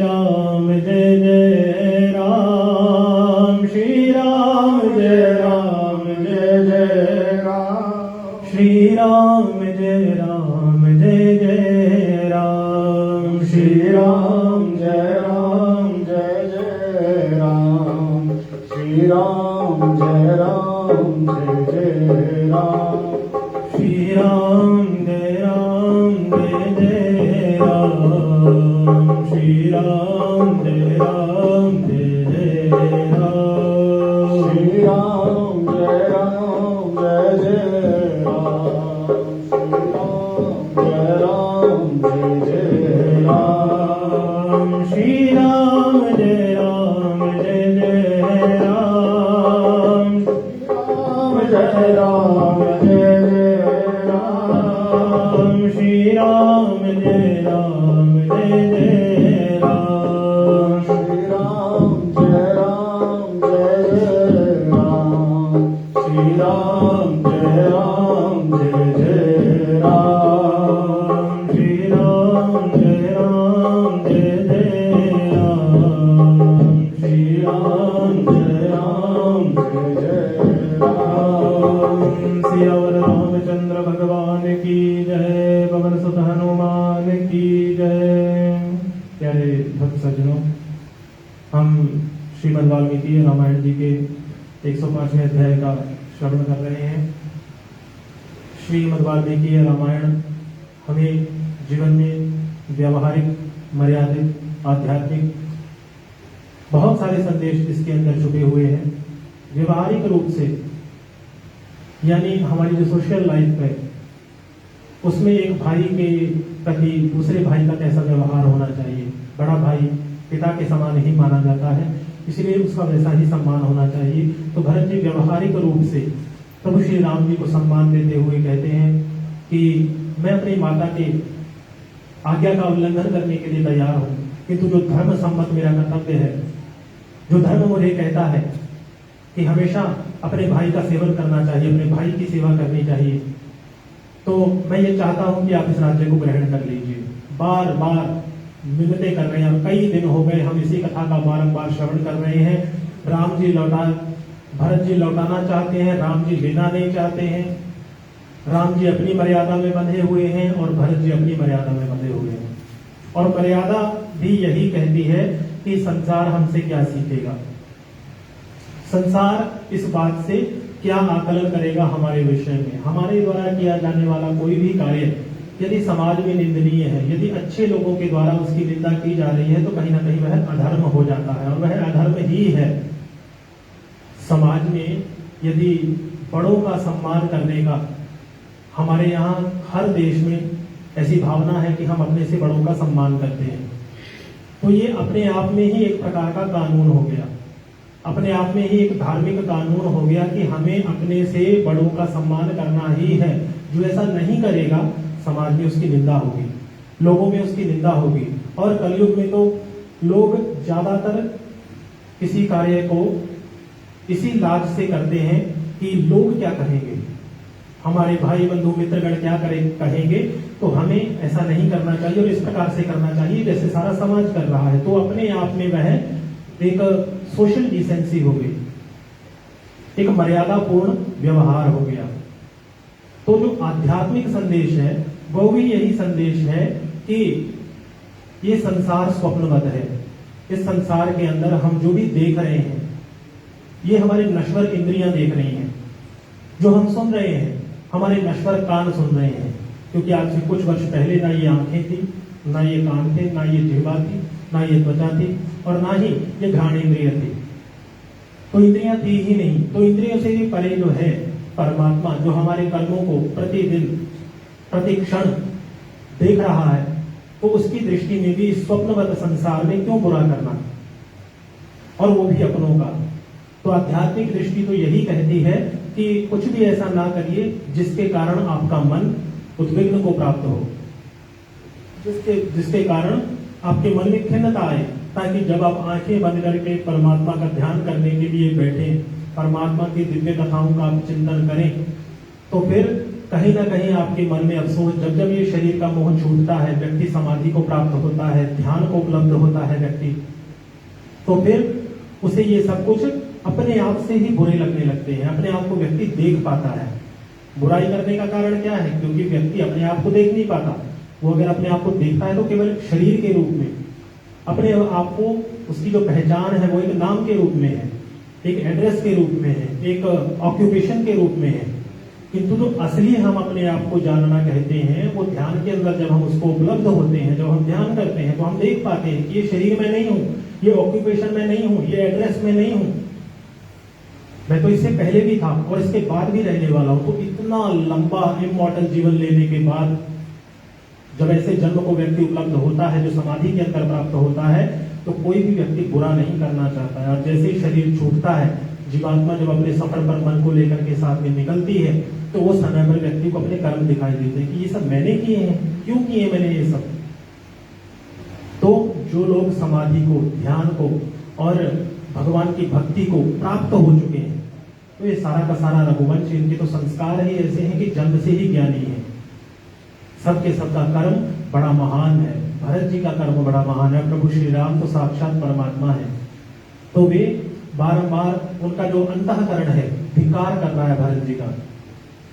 श्री राम जय जय राम। श्री राम जय जय राम। श्री राम जय जय राम। श्री राम जय जय राम। श्री राम जय जय राम। श्री राम जय जय राम। श्री राम जय जय राम। श्री राम जय जय राम। श्री राम जय राम। श्री राम जय जय राम। श्री राम जय जय राम। श्री राम जय जय राम। सियावर रामचंद्र भगवान की जय। पवन सुत हनुमान की जय। प्यारे भक्त सज्जनों, हम श्रीमद् वाल्मीकि रामायण जी के 105वें अध्याय का श्रवण कर रहे हैं। श्रीमद् वाल्मीकि रामायण हमें जीवन में व्यावहारिक, मर्यादित, आध्यात्मिक बहुत सारे संदेश इसके अंदर छुपे हुए हैं। व्यवहारिक रूप से यानी हमारी जो सोशल लाइफ है उसमें एक भाई के प्रति दूसरे भाई का कैसा व्यवहार होना चाहिए। बड़ा भाई पिता के समान ही माना जाता है, इसलिए उसका वैसा ही सम्मान होना चाहिए। तो भरत जी व्यवहारिक रूप से प्रभु श्री राम जी को सम्मान देते हुए कहते हैं कि मैं अपनी माता के आज्ञा का उल्लंघन करने के लिए तैयार हूँ, किंतु जो धर्म सम्मत मेरा कर्तव्य है, जो धर्म मुझे कहता है कि हमेशा अपने भाई का सेवन करना चाहिए, अपने भाई की सेवा करनी चाहिए, तो मैं ये चाहता हूं कि आप इस राज्य को ग्रहण कर लीजिए। बार बार मिलते कर रहे हैं, कई दिन हो गए हम इसी कथा का बारंबार श्रवण कर रहे हैं। राम जी भरत जी लौटाना चाहते हैं, राम जी लेना नहीं चाहते हैं। राम जी अपनी मर्यादा में बंधे हुए हैं और भरत जी अपनी मर्यादा में बंधे हुए हैं। और मर्यादा भी यही कहती है कि संसार हमसे क्या सीखेगा। संसार इस बात से क्या आकलन करेगा हमारे विषय में। हमारे द्वारा किया जाने वाला कोई भी कार्य यदि समाज में निंदनीय है, यदि अच्छे लोगों के द्वारा उसकी निंदा की जा रही है, तो कहीं ना कहीं वह अधर्म हो जाता है, और वह अधर्म ही है। समाज में यदि बड़ों का सम्मान करने का, हमारे यहाँ हर देश में ऐसी भावना है कि हम अपने से बड़ों का सम्मान करते हैं, तो ये अपने आप में ही एक प्रकार का कानून हो गया, अपने आप में ही एक धार्मिक कानून हो गया कि हमें अपने से बड़ों का सम्मान करना ही है। जो ऐसा नहीं करेगा, समाज में उसकी निंदा होगी, लोगों में उसकी निंदा होगी। और कलयुग में तो लोग ज्यादातर किसी कार्य को इसी लाज से करते हैं कि लोग क्या कहेंगे, हमारे भाई बंधु मित्रगण क्या कहेंगे, तो हमें ऐसा नहीं करना चाहिए और इस प्रकार से करना चाहिए जैसे सारा समाज कर रहा है। तो अपने आप में वह एक सोशल डिसेंसी हो गई, एक मर्यादापूर्ण व्यवहार हो गया। तो जो आध्यात्मिक संदेश है वो भी यही संदेश है कि ये संसार स्वप्नवत है। इस संसार के अंदर हम जो भी देख रहे हैं, ये हमारे नश्वर इंद्रियां देख रही हैं। जो हम सुन रहे हैं, हमारे नश्वर कान सुन रहे हैं, क्योंकि आज से कुछ वर्ष पहले ना ये आंखें थी, ना ये कान थे, ना ये जिह्वा थी, ना ये त्वचा थी, और ना ही ये घ्राणेन्द्रिय थी। तो इंद्रियां थी ही नहीं। तो इंद्रियों से भी परे जो है परमात्मा, जो हमारे कर्मों को प्रतिदिन प्रतिक्षण देख रहा है, तो उसकी दृष्टि में भी स्वप्नवत संसार में क्यों बुरा करना, और वो भी अपनों का। तो आध्यात्मिक दृष्टि तो यही कहती है कि कुछ भी ऐसा ना करिए जिसके कारण आपका मन उद्विग्न को प्राप्त हो, जिसके कारण आपके मन में खिन्नता आए, ताकि जब आप आंखें बंद करके परमात्मा का ध्यान करने के लिए बैठे, परमात्मा की दिव्य कथाओं का आप चिंतन करें, तो फिर कहीं ना कहीं आपके मन में अफसोस, जब जब ये शरीर का मोह छूटता है, व्यक्ति समाधि को प्राप्त होता है, ध्यान को उपलब्ध होता है व्यक्ति, तो फिर उसे ये सब कुछ अपने आप से ही बुरे लगने लगते हैं। अपने आप को व्यक्ति देख पाता है। बुराई करने का कारण क्या है? क्योंकि व्यक्ति अपने आप को देख नहीं पाता। वो अगर अपने आप को देखता है तो केवल शरीर के रूप में, अपने आप को, उसकी जो पहचान है वो एक नाम के रूप में है, एक एड्रेस के रूप में है, एक ऑक्यूपेशन के रूप में है। किंतु जो असली हम अपने आप को जानना कहते हैं, वो ध्यान के अंदर जब हम उसको उपलब्ध होते हैं, जब हम ध्यान करते हैं, तो हम देख पाते हैं कि ये शरीर में नहीं हूं, ये ऑक्यूपेशन में नहीं हूं, ये एड्रेस में नहीं हूं, मैं तो इससे पहले भी था और इसके बाद भी रहने वाला हूं। तो इतना लंबा इमॉर्टल जीवन लेने के बाद जब ऐसे जन्म को व्यक्ति उपलब्ध होता है, जो समाधि के अंदर प्राप्त होता है, तो कोई भी व्यक्ति बुरा नहीं करना चाहता है। और जैसे ही शरीर छूटता है, जीवात्मा जब अपने सफर पर मन को लेकर के साथ में निकलती है, तो वो समय पर व्यक्ति को अपने कर्म दिखाई देते हैं कि ये सब मैंने किए हैं, क्यों किए मैंने ये सब। तो जो लोग समाधि को, ध्यान को और भगवान की भक्ति को प्राप्त हो चुके हैं, तो ये सारा का सारा रघुवंश, इनके तो संस्कार ही ऐसे हैं कि जन्म से ही ज्ञानी है। सबके सबका कर्म बड़ा महान है। भरत जी का कर्म बड़ा महान है। प्रभु श्री राम तो साक्षात परमात्मा है। तो वे बारंबार, उनका जो अंतःकरण है धिक्कार कर रहा है भरत जी का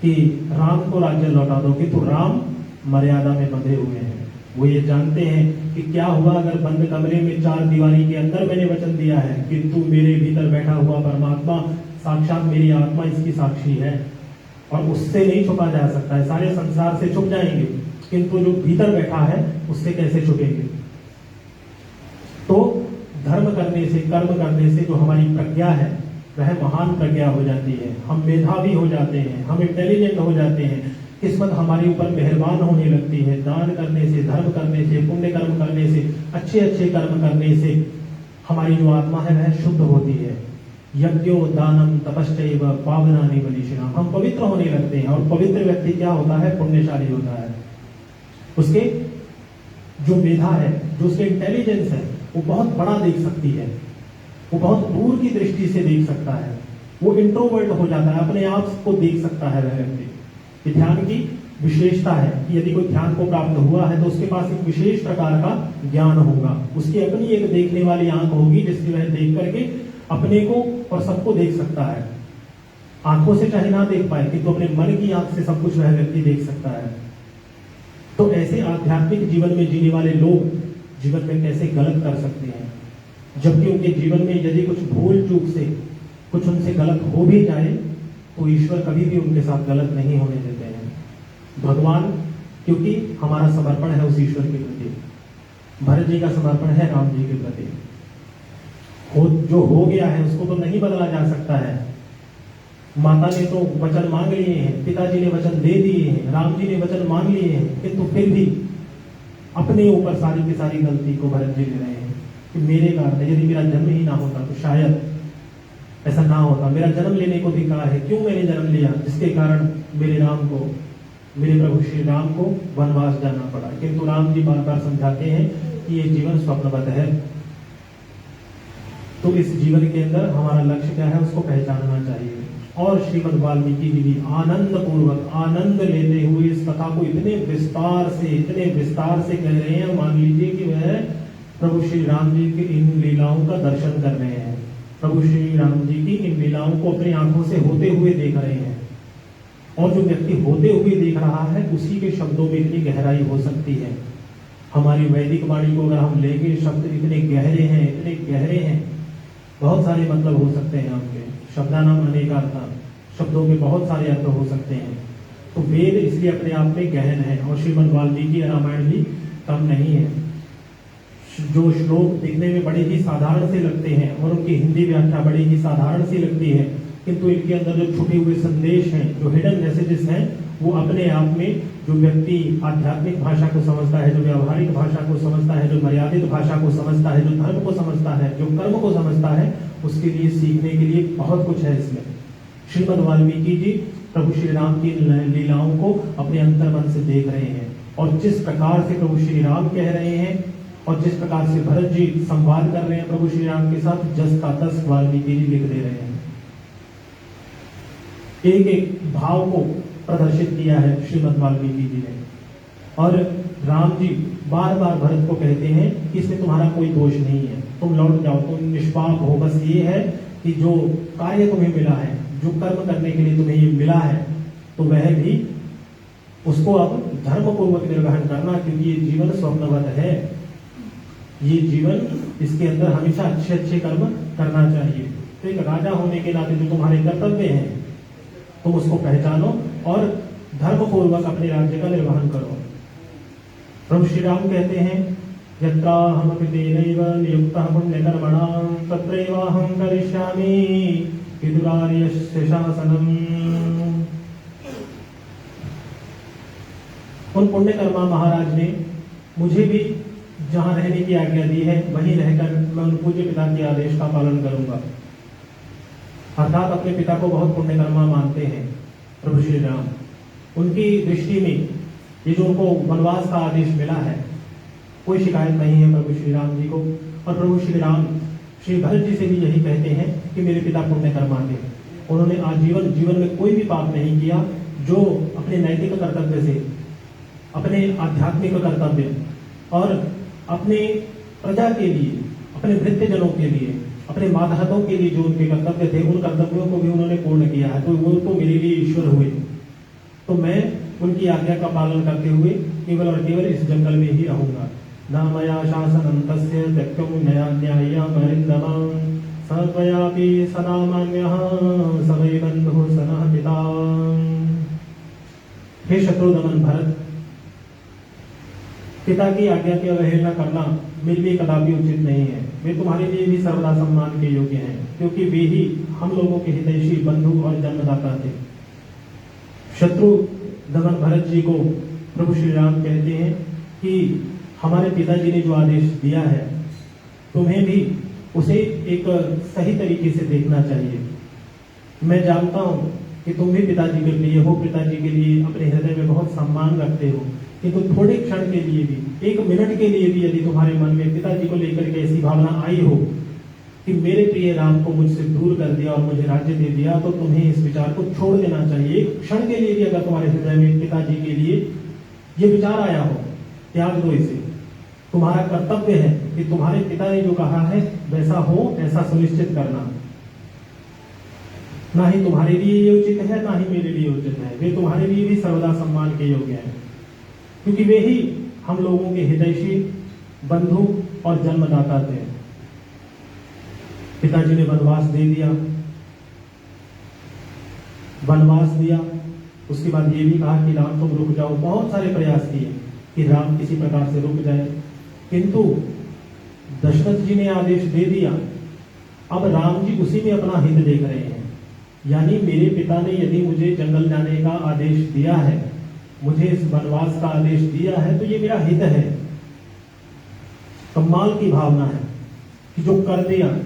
कि राम को राज्य लौटा दो, कि तो राम मर्यादा में बंधे हुए हैं। वो ये जानते हैं कि क्या हुआ अगर बंद कमरे में चार दीवारी के अंदर मैंने वचन दिया है, किंतु मेरे भीतर बैठा हुआ परमात्मा, साक्षात मेरी आत्मा इसकी साक्षी है, और उससे नहीं छुपा जा सकता है। सारे संसार से छुप जाएंगे, किंतु जो भीतर बैठा है उससे कैसे छुपेंगे। तो धर्म करने से, कर्म करने से जो हमारी प्रज्ञा है वह महान प्रज्ञा हो जाती है। हम मेधावी हो जाते हैं, हम इंटेलिजेंट हो जाते हैं, किस्मत हमारे ऊपर मेहरबान होने लगती है। दान करने से, धर्म करने से, पुण्य कर्म करने से, अच्छे अच्छे कर्म करने से हमारी जो आत्मा है वह शुद्ध होती है। यज्ञो दानम तपश्चैव पावनानि मनीषिणाम, हम पवित्र होने लगते हैं। और पवित्र व्यक्ति क्या होता है? पुण्यशाली होता है। उसके जो मेधा है, जो उसके इंटेलिजेंस है, वो बहुत बड़ा देख सकती है, वो बहुत दूर की दृष्टि से देख सकता है। वो इंट्रोवर्ट हो जाता है, अपने आप को देख सकता है वह व्यक्ति। ध्यान की विशेषता है कि यदि कोई ध्यान को प्राप्त हुआ है तो उसके पास एक विशेष प्रकार का ज्ञान होगा। उसकी अपनी एक देखने वाली आंख होगी, जिससे वह देख करके अपने को और सबको देख सकता है। आंखों से चाहे ना देख पाए, किंतु अपने मन की आंख से सब कुछ वह व्यक्ति देख सकता है। तो ऐसे आध्यात्मिक जीवन में जीने वाले लोग जीवन में कैसे गलत कर सकते हैं, जबकि उनके जीवन में यदि कुछ भूल चूक से कुछ उनसे गलत हो भी जाए तो ईश्वर कभी भी उनके साथ गलत नहीं होने देते हैं। भगवान, क्योंकि हमारा समर्पण है उस ईश्वर के प्रति, भरत जी का समर्पण है राम जी के प्रति। जो हो गया है उसको तो नहीं बदला जा सकता है। माता ने तो वचन मांग लिए हैं, पिताजी ने वचन दे दिए हैं, राम जी ने वचन मांग लिए हैं, किंतु फिर भी अपने ऊपर सारी की सारी गलती को भरत जी ले रहे हैं कि मेरे कारण, यदि मेरा जन्म ही ना होता तो शायद ऐसा ना होता। मेरा जन्म लेने को अधिकार है, क्यों मैंने जन्म लिया, जिसके कारण मेरे राम को, मेरे प्रभु श्री राम को वनवास जाना पड़ा। किंतु राम जी बार बार समझाते हैं कि ये जीवन स्वप्नवत है, तो इस जीवन के अंदर हमारा लक्ष्य क्या है उसको पहचानना चाहिए। और श्रीमद् वाल्मीकि जी भी आनंद पूर्वक, आनंद लेते हुए इस कथा को इतने विस्तार से कह रहे हैं। मान लीजिए कि वह प्रभु श्री राम जी की इन लीलाओं का दर्शन कर रहे हैं, प्रभु श्री राम जी की इन लीलाओं को अपनी आंखों से होते हुए देख रहे हैं। और जो व्यक्ति होते हुए देख रहा है उसी के शब्दों में इतनी गहराई हो सकती है। हमारी वैदिक वाणी को अगर हम लेंगे, शब्द इतने गहरे हैं, बहुत सारे मतलब हो सकते हैं आपके, शब्दानाम अनेकार्था, शब्दों के बहुत सारे अर्थ हो सकते हैं। तो वेद इसलिए अपने आप में गहन है और श्रीमद् वाल्मीकि रामायण भी कम नहीं है। जो श्लोक दिखने में बड़े ही साधारण से लगते हैं और उनकी हिंदी व्याख्या बड़ी ही साधारण सी लगती है, किंतु इनके अंदर जो छुपे हुए संदेश हैं, जो हिडन मैसेजेस हैं, वो अपने आप में जो व्यक्ति आध्यात्मिक भाषा को समझता है, जो व्यावहारिक भाषा को समझता है, जो मर्यादित भाषा को समझता है, जो धर्म को समझता है, जो कर्म को समझता है, उसके लिए सीखने के लिए बहुत कुछ है इसमें। श्रीमद् वाल्मीकि जी प्रभु श्री राम की लीलाओं को अपने अंतर्मन से देख रहे हैं और जिस प्रकार से प्रभु श्री राम कह रहे हैं और जिस प्रकार से भरत जी संवाद कर रहे हैं प्रभु श्री राम के साथ, जस का तस वाल्मीकि जी लिख दे रहे हैं। एक एक भाव को प्रदर्शित किया है श्रीमद् वाल्मीकि जी ने। और राम जी बार बार भरत को कहते हैं कि इसमें तुम्हारा कोई दोष नहीं है, तुम लौट जाओ, तुम निष्पाप हो। बस ये है कि जो कार्य तुम्हें मिला है, जो कर्म करने के लिए तुम्हें ये मिला है, तो वह भी उसको अब धर्म पूर्वक निर्वहन करना, क्योंकि ये जीवन स्वप्नवत है। ये जीवन, इसके अंदर हमेशा अच्छे कर्म करना चाहिए। तो एक राजा होने के नाते जो तुम्हारे कर्तव्य हैं तुम उसको पहचानो और धर्म पूर्वक अपने राज्य का निर्वहन करो। प्रभु श्री राम कहते हैं, यत्राहमपि तेनैव नियुक्तः पुण्यकर्मणां तत्रैवाहं करिष्यामि विदुरार्यस्य शासनम्। उन पुण्यकर्मा महाराज ने मुझे भी जहां रहने की आज्ञा दी है वहीं रहकर मैं उन पूज्य पिता के आदेश का पालन करूंगा। अर्थात अपने पिता को बहुत पुण्यकर्मा मानते हैं प्रभु श्री राम। उनकी दृष्टि में ये जो उनको वनवास का आदेश मिला है, कोई शिकायत नहीं है प्रभु श्री राम जी को। और प्रभु श्री राम श्री भरत जी से भी यही कहते हैं कि मेरे पिता पुण्यकर्मा थे, उन्होंने आजीवन जीवन में कोई भी पाप नहीं किया, जो अपने नैतिक कर्तव्य से, अपने आध्यात्मिक कर्तव्य और अपने प्रजा के लिए, अपने वृद्धजनों के लिए, अपने मातहतों के लिए जो उनके कर्तव्य थे, उन कर्तव्यों को भी उन्होंने पूर्ण किया है। तो वो तो मेरे लिए ईश्वर हुए। तो मैं उनकी आज्ञा का पालन करते हुए केवल और केवल इस जंगल में ही रहूंगा। न मया शासनं तस्य त्यक्तुं न्याय्यम् अरिन्दमं स त्वयापि सदा मान्यः स वै बन्धुः स नः पिता। हे शत्रुदमन भरत, पिता की आज्ञा की अवहेलना करना मेरे लिए कदापि उचित नहीं है। वे तुम्हारे लिए भी सर्वदा सम्मान के योग्य हैं, क्योंकि वे ही हम लोगों के हितैषी बंधु और जन्मदाता थे। शत्रु दमन भरत जी को प्रभु श्री राम कहते हैं कि हमारे पिताजी ने जो आदेश दिया है तुम्हें भी उसे एक सही तरीके से देखना चाहिए। मैं जानता हूं कि तुम भी पिताजी के प्रिय हो, पिताजी के लिए अपने हृदय में बहुत सम्मान रखते हो, किंतु थोड़े क्षण के लिए भी, एक मिनट के लिए भी यदि तुम्हारे मन में पिताजी को लेकर के ऐसी भावना आई हो कि मेरे प्रिय राम को मुझसे दूर कर दिया और मुझे राज्य दे दिया, तो तुम्हें इस विचार को छोड़ देना चाहिए। एक क्षण के लिए भी अगर तुम्हारे हृदय में पिताजी के लिए ये विचार आया हो, त्याग दो इसे। तुम्हारा कर्तव्य है कि तुम्हारे पिता ने जो कहा है वैसा हो, ऐसा सुनिश्चित करना। ना ही तुम्हारे लिए ये उचित है, ना ही मेरे लिए उचित है। वे तुम्हारे लिए भी सर्वदा सम्मान के योग्य हैं, क्योंकि वे ही हम लोगों के हितैषी बंधु और जन्मदाता थे। पिताजी ने वनवास दे दिया, वनवास दिया, उसके बाद ये भी कहा कि राम तुम रुक जाओ। बहुत सारे प्रयास किए कि राम किसी प्रकार से रुक जाए, किंतु दशरथ जी ने आदेश दे दिया। अब राम जी उसी में अपना हित देख रहे हैं, यानी मेरे पिता ने यदि मुझे जंगल जाने का आदेश दिया है, मुझे इस वनवास का आदेश दिया है, तो ये मेरा हित है। कमाल की भावना है कि जो कर दिया,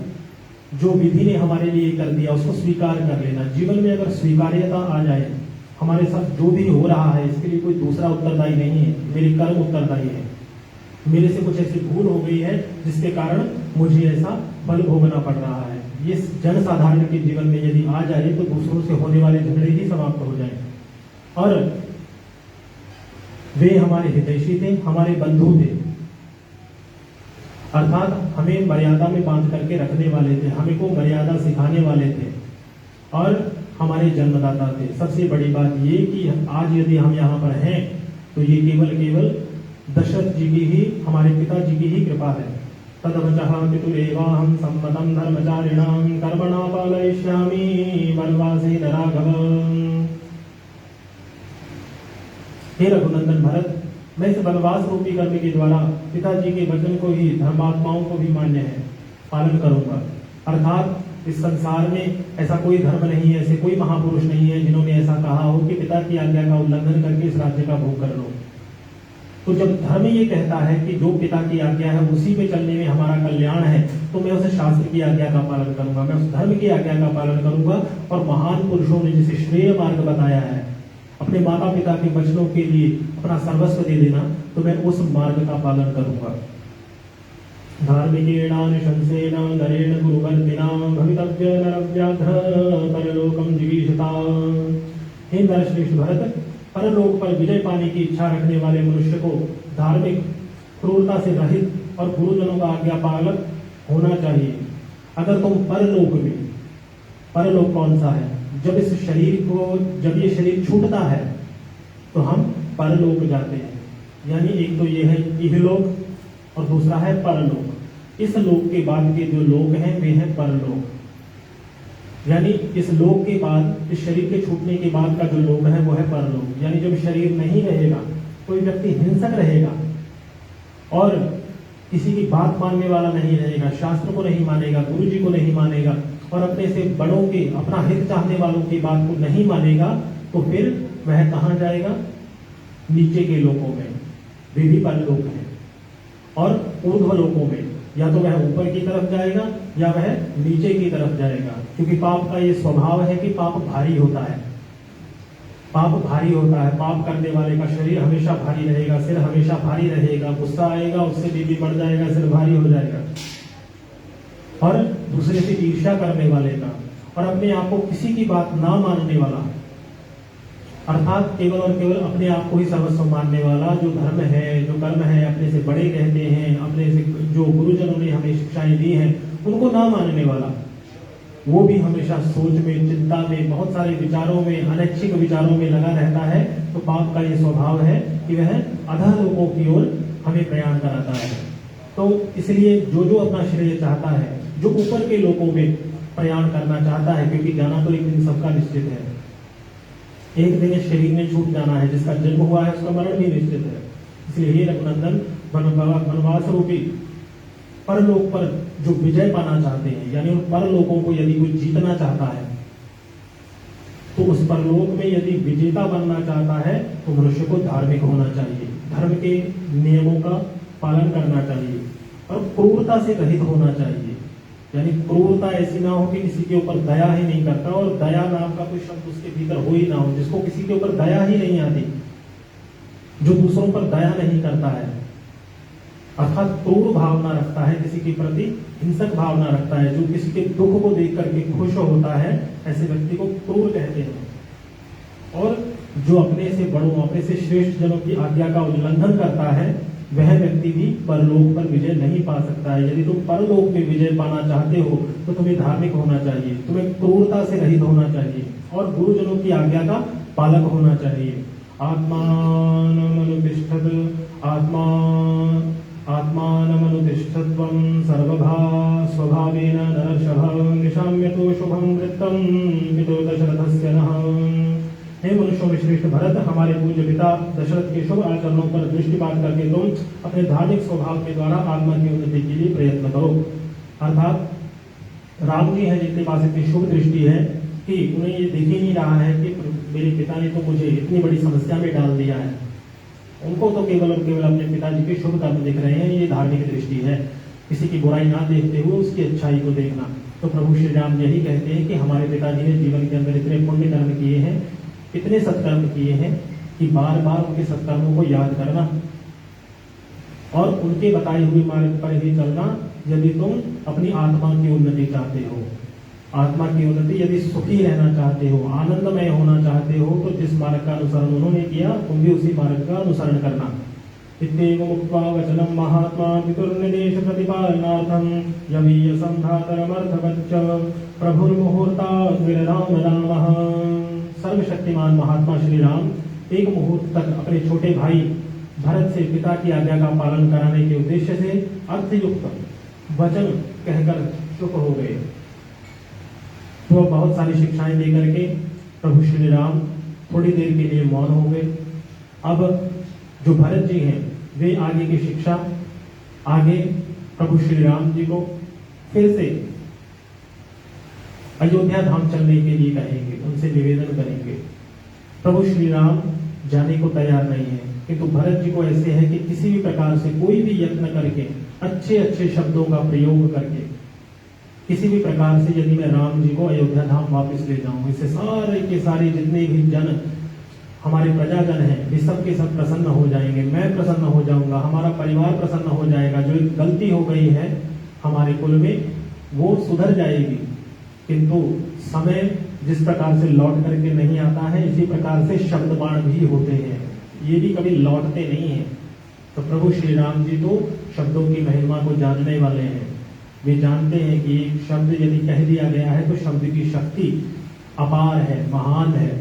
जो विधि ने हमारे लिए कर दिया, उसको स्वीकार कर लेना। जीवन में अगर स्वीकार्यता आ जाए, हमारे साथ जो भी हो रहा है इसके लिए कोई दूसरा उत्तरदायी नहीं है, मेरे कर्म उत्तरदायी है। मेरे से कुछ ऐसी भूल हो गई है जिसके कारण मुझे ऐसा फल भोगना पड़ रहा है। ये जन साधारण के जीवन में यदि आ जाए तो दूसरों से होने वाले झगड़े ही समाप्त हो जाए। और वे हमारे हितैषी थे, हमारे बंधु थे, अर्थात हमें मर्यादा में बांध करके रखने वाले थे, हमें को मर्यादा सिखाने वाले थे और हमारे जन्मदाता थे। सबसे बड़ी बात ये कि आज यदि हम यहाँ पर हैं तो ये केवल दशरथ जी की ही, हमारे पिताजी की ही कृपा है। तदवचः पितुरेवाहं सम्मतं धर्मचारिणां कर्मणा पालयिष्यामि वनवासेन राघव। हे रघुनंदन भरत, मैं इस वनवास रूपी कर्म के द्वारा पिताजी के वचन को ही, धर्मात्माओं को भी मान्य है, पालन करूंगा। अर्थात इस संसार में ऐसा कोई धर्म नहीं है, ऐसे कोई महापुरुष नहीं है जिन्होंने ऐसा कहा हो कि पिता की आज्ञा का उल्लंघन करके इस राज्य का भोग कर लो। तो जब धर्म ये कहता है कि जो पिता की आज्ञा है उसी पे चलने में हमारा कल्याण है, तो मैं उस शास्त्र की आज्ञा का पालन करूंगा, मैं उस धर्म की आज्ञा का पालन करूंगा। और महान पुरुषों ने जिसे श्रेय मार्ग बताया है, अपने माता पिता के वचनों के लिए अपना सर्वस्व दे देना, तो मैं उस मार्ग का पालन करूंगा। धार्मिकेणानुशंसेन नरेण गुरुवर्तिना भवितव्य नरव्याघ्र परलोकम जिगीषता। हे नरश्रेष्ठ भरत, परलोक पर विजय पाने की इच्छा रखने वाले मनुष्य को धार्मिक, क्रूरता से रहित और गुरुजनों का आज्ञा पालक होना चाहिए। अगर तुम परलोक में, परलोक कौन सा है? जब इस शरीर को, जब ये शरीर छूटता है तो हम परलोक जाते हैं। यानी एक तो ये है इहलोक और दूसरा है परलोक। इस लोक के बाद के जो लोक हैं वे हैं परलोक। यानी इस लोक के बाद, इस शरीर के छूटने के बाद का जो लोक है वो है परलोक। यानी जब शरीर नहीं रहेगा, कोई व्यक्ति हिंसक रहेगा और किसी की बात मानने वाला नहीं रहेगा, शास्त्र को नहीं मानेगा, गुरु जी को नहीं मानेगा और अपने से बड़ों के, अपना हित चाहने वालों की बात को नहीं मानेगा, तो फिर वह कहाँ जाएगा? नीचे के लोकों में, वे भी परलोक है। और ऊर्ध्व लोकों में या तो वह ऊपर की तरफ जाएगा या वह नीचे की तरफ जाएगा, क्योंकि पाप का ये स्वभाव है कि पाप भारी होता है। पाप भारी होता है, पाप करने वाले का शरीर हमेशा भारी रहेगा, सिर हमेशा भारी रहेगा, गुस्सा आएगा उससे बीपी बढ़ जाएगा, सिर भारी हो जाएगा। और दूसरे से ईर्ष्या करने वाले का और अपने आप को किसी की बात ना मानने वाला, अर्थात केवल और केवल अपने आप को ही सर्वस्व मानने वाला, जो धर्म है, जो कर्म है, अपने से बड़े कहते हैं, अपने से जो गुरुजनों ने हमें शिक्षाएं दी हैं उनको ना मानने वाला, वो भी हमेशा सोच में, चिंता में, बहुत सारे विचारों में, अनैच्छिक विचारों में लगा रहता है। तो पाप का ये स्वभाव है कि वह अधः लोकों की ओर हमें प्रयाण कराता है। तो इसलिए जो जो अपना श्रेय चाहता है, जो ऊपर के लोकों में प्रयाण करना चाहता है, क्योंकि जाना तो एक दिन सबका निश्चित है, एक दिन इस शरीर में छूट जाना है, जिसका जन्म हुआ है उसका मरण भी निश्चित है। इसलिए हे रघुनंदन, वनवास रूपी परलोक पर जो विजय पाना चाहते हैं, यानी उन परलोकों को यदि कोई जीतना चाहता है, तो उस परलोक में यदि विजेता बनना चाहता है तो मनुष्य को धार्मिक होना चाहिए, धर्म के नियमों का पालन करना चाहिए और क्रूरता से रहित होना चाहिए। यानी क्रूरता ऐसी ना हो कि किसी के ऊपर दया ही नहीं करता, और दया नाम का कोई शब्द उसके भीतर हो ही ना हो, जिसको किसी के ऊपर दया ही नहीं आती, जो दूसरों पर दया नहीं करता है, अर्थात क्रूर भावना रखता है, किसी के प्रति हिंसक भावना रखता है, जो किसी के दुख को देख करके खुश होता है, ऐसे व्यक्ति को क्रूर कहते हैं। और जो अपने से बड़ों, अपने से श्रेष्ठ जनों की आज्ञा का उल्लंघन करता है, वह व्यक्ति भी परलोक पर विजय नहीं पा सकता है। यदि तुम परलोक में विजय पाना चाहते हो तो तुम्हें धार्मिक होना चाहिए, तुम्हें क्रूरता से रहित होना चाहिए और गुरुजनों की आज्ञा का पालक होना चाहिए। आत्मानमनुतिष्ठत् आत्मा आत्मानमनुतिष्ठत्वं सर्वभा स्वभावेन नरर्षभ निशाम्यतो शुभं वृत्तं पितो दशरथस्य नः। हे मनुष्यों में श्रेष्ठ भरत, हमारे पूज्य पिता दशरथ के शुभ आचरणों पर दृष्टिपात करके तुम अपने धार्मिक स्वभाव के द्वारा आत्मा की उन्नति के लिए प्रयत्न करो। अर्थात राम जी हैं जिनके पास इतनी शुभ दृष्टि है कि उन्हें ये दिख ही नहीं रहा है कि मेरे पिता ने तो मुझे इतनी बड़ी समस्या में डाल दिया है। उनको तो केवल और केवल अपने पिताजी के शुभ कर्म दिख रहे हैं। ये धार्मिक दृष्टि है, किसी की बुराई ना देखते हुए उसकी अच्छाई को देखना। तो प्रभु श्री राम यही कहते हैं कि हमारे पिताजी ने जीवन के अंदर इतने पुण्य कर्म किए हैं, इतने सत्कर्म किए हैं कि बार बार उनके सत्कर्मों को याद करना और उनके बताए हुए मार्ग पर ही चलना यदि तुम अपनी आत्मा की उन्नति चाहते हो। आत्मा की उन्नति, यदि सुखी रहना चाहते हो, आनंदमय होना चाहते हो, तो जिस मार्ग का अनुसरण उन्होंने किया तुम भी उसी मार्ग का अनुसरण करना। इत्येवमुक्त्वा वचनं महात्मा पितुर्निदेश प्रतिपालनार्थं यवीय संधातरमर्थवच्च प्रभुर्मुहूर्तात् विरराम रामः। सर्वशक्तिमान महात्मा श्री राम एक मुहूर्त तक अपने छोटे भाई भरत से पिता की आज्ञा का पालन कराने के उद्देश्य से अर्थयुक्त वचन कहकर चुप हो गए। तो बहुत सारी शिक्षाएं देकर के प्रभु श्री राम थोड़ी देर के लिए मौन हो गए। अब जो भरत जी हैं वे आगे की शिक्षा आगे प्रभु श्री राम जी को फिर से अयोध्या धाम चलने के लिए कहेंगे, उनसे निवेदन करेंगे। प्रभु श्री राम जाने को तैयार नहीं है, किंतु भरत जी को ऐसे है कि किसी भी प्रकार से कोई भी यत्न करके अच्छे अच्छे शब्दों का प्रयोग करके किसी भी प्रकार से यदि मैं राम जी को अयोध्या धाम वापस ले जाऊं, इससे सारे के सारे जितने भी जन हमारे प्रजाजन हैं वे सब के सब प्रसन्न हो जाएंगे, मैं प्रसन्न हो जाऊंगा, हमारा परिवार प्रसन्न हो जाएगा। जो एक गलती हो गई है हमारे कुल में वो सुधर जाएगी। किंतु समय जिस प्रकार से लौट करके नहीं आता है, इसी प्रकार से शब्द बाण भी होते हैं, ये भी कभी लौटते नहीं हैं। तो प्रभु श्री राम जी तो शब्दों की महिमा को जानने वाले हैं। वे जानते हैं कि एक शब्द यदि कह दिया गया है तो शब्द की शक्ति अपार है, महान है।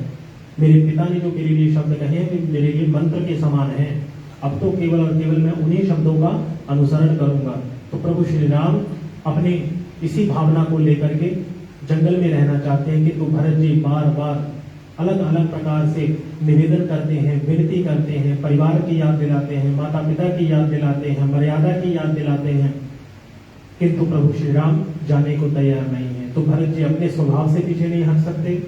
मेरे पिता ने जो मेरे लिए शब्द कहे हैं वे मेरे लिए मंत्र के समान हैं। अब तो केवल और केवल मैं उन्हीं शब्दों का अनुसरण करूंगा। तो प्रभु श्री राम अपनी इसी भावना को लेकर के जंगल में रहना चाहते हैं कि तो भरत जी बार बार अलग अलग प्रकार से निवेदन करते हैं, विनती करते हैं, परिवार की याद दिलाते हैं, माता पिता की याद दिलाते हैं, मर्यादा की याद दिलाते हैं, किंतु प्रभु श्री राम जाने को तैयार नहीं है। तो भरत जी अपने स्वभाव से पीछे नहीं हट सकते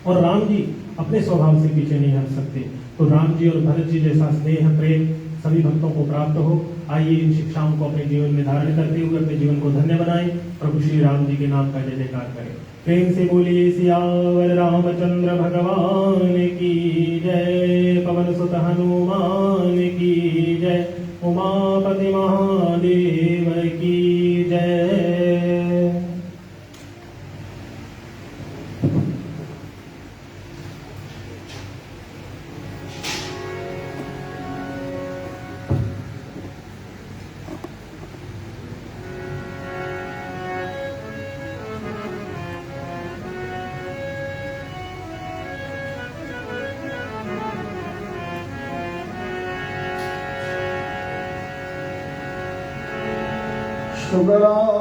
और राम जी अपने स्वभाव से पीछे नहीं हट सकते। तो राम जी और भरत जी जैसा स्नेह प्रेम सभी भक्तों को प्राप्त हो। आइए इन शिक्षाओं को अपने जीवन में धारण करते हुए अपने जीवन को धन्य बनाएं। प्रभु श्री राम जी के नाम का जय जयकार करें। प्रेम से बोलिए सियावर रामचंद्र भगवान की जय, पवन सुत हनुमान की जय, उमापति महादेव की जय।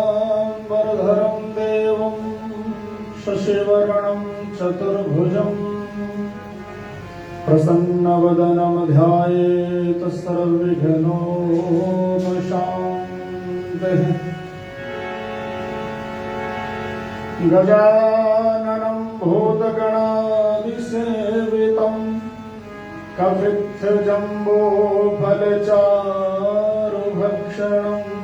शुक्लांबरधरं देवं शशिवर्णं चतुर्भुजं प्रसन्नवदनं ध्यायेत् सर्वविघ्नोपशान्तये। गजाननं भूतगणादिसेवितं कपित्थजम्बोफलचारुभक्षणम्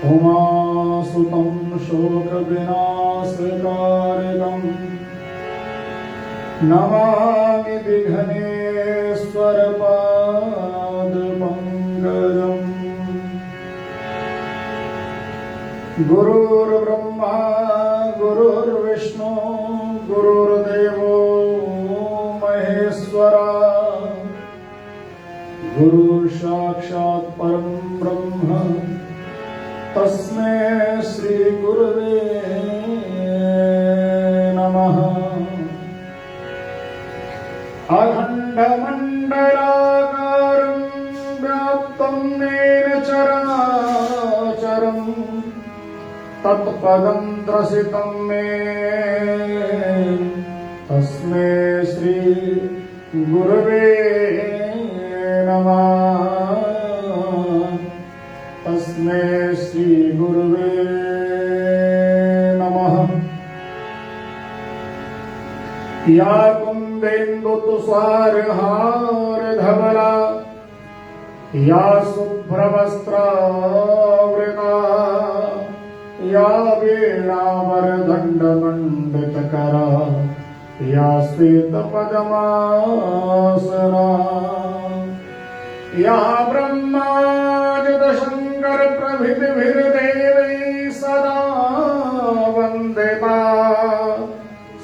उमासुतं शोकविनाशकारकम् नमामि विघ्नेश्वरपादपङ्कजम्। गुरुर्ब्रह्मा गुरुर्विष्णु गुरुर्देवो महेश्वरा, गुरुर्साक्षात् परं ब्रह्म तस्मै श्री गुरुवे नमः। अखण्डमण्डलाकारं व्याप्तं पदं त्रसितं मे तस्मै श्री गुरवे नमः तस्मै श्री गुरवे नमः या कुन्देन्दुतुषारहार धवला या शुभ्रवस्त्रावृता या वीणावरदण्डमण्डितकरा या श्वेतपद्मासना या ब्रह्माजितशङ्कर प्रभृतिभिर्देवैः सदा वन्दिता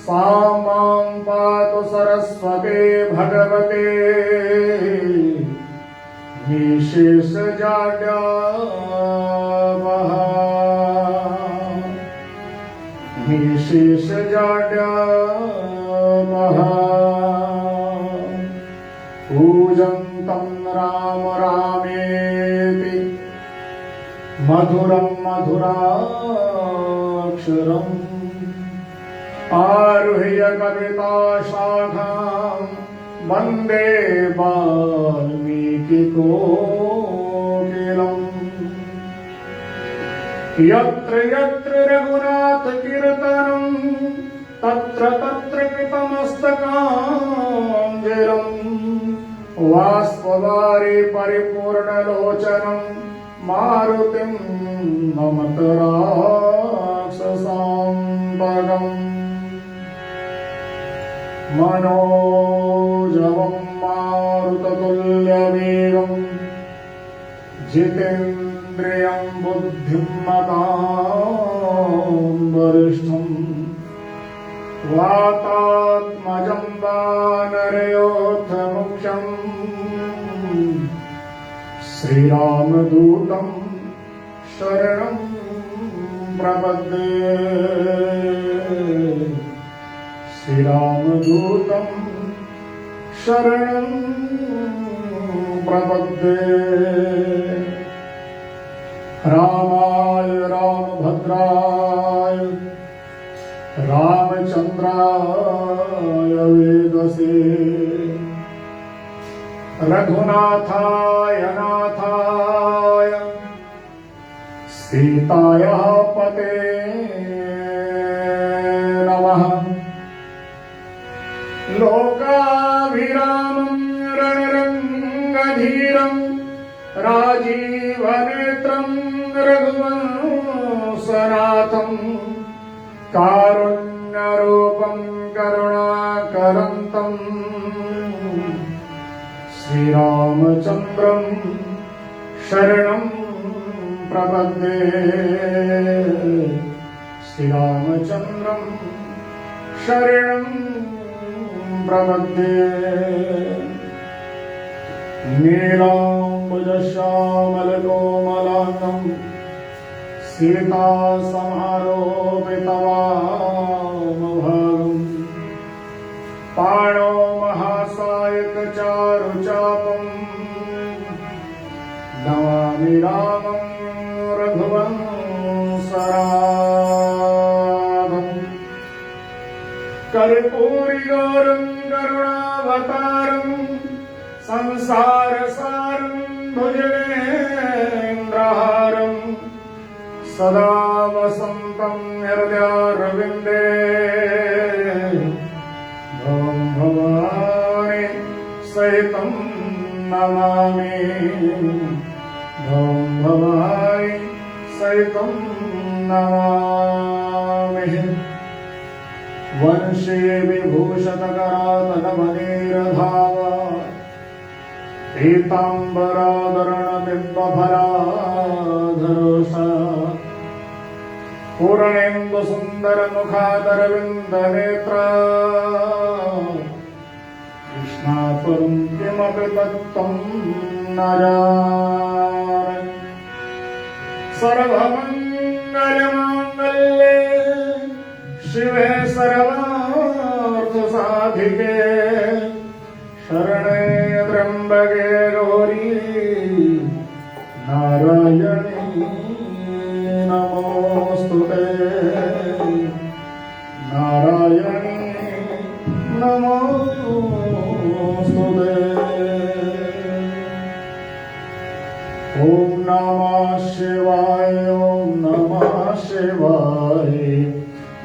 सा मां पातु सरस्वती भगवते निशेषजाड्यावः पूजन्तं राम रामेति मधुरं मधुराक्षरम् आरुह्य कविताशाखां वन्दे वाल्मीकिकोकिलम् यत्र यत्र रघुनाथकीर्तनं तत्र तत्र कृतमस्तकाञ्जलिम् वाष्पवारि परिपूर्णलोचनं मारुतिं नमत राक्षसान्तकम् मनोजवं मारुततुल्यवेगं जितेन्द्रियं बुद्धिमतां वरिष्ठं वातात्मजं वानरयोद्धमुख्यं श्रीरामदूतं शरणं प्रपद्ये श्रीरामदूतं शरणं प्रपद्ये रामाय रामभद्राय रामचन्द्राय वेदसे रघुनाथाय नाथाय सीतायाः पते नमः लोकाभिरामं रणरङ्गधीरं राजीवनेत्रं रघुवंशनाथं कारुण्यरूपं करुणाकरन्तं श्रीरामचन्द्रं शरणं प्रपद्ये श्रीरामचन्द्रं शरणं प्रपद्ये नीलाम्बुजश्यामलकोमलाङ्गं सीतासमारोपितवामभागम् पाणौ महासायकचारुचापं नमामि रामं रघुवंशराघवम् कर्पूरिगौरं करुणावतारं संसारसारं भुजगेन्द्रहारं सदा वसन्तं हृदयारविन्दे भवं भवानि सहितं नमामि भवं भवानि सहितं नमामि वंशे विभूषणकरातनमनीरधाव पीताम्बराधरणबिम्बफलाधरोषा पूर्णेन्दुसुन्दरमुखादरविन्दनेत्रा कृष्णापुरं किमपि तत्त्वं न जाने सर्वमङ्गलमाङ्गल्ये शिवे सर्वार्थसाधिके शरणे त्र्यम्बके गौरी नारायणी नमोस्तुते।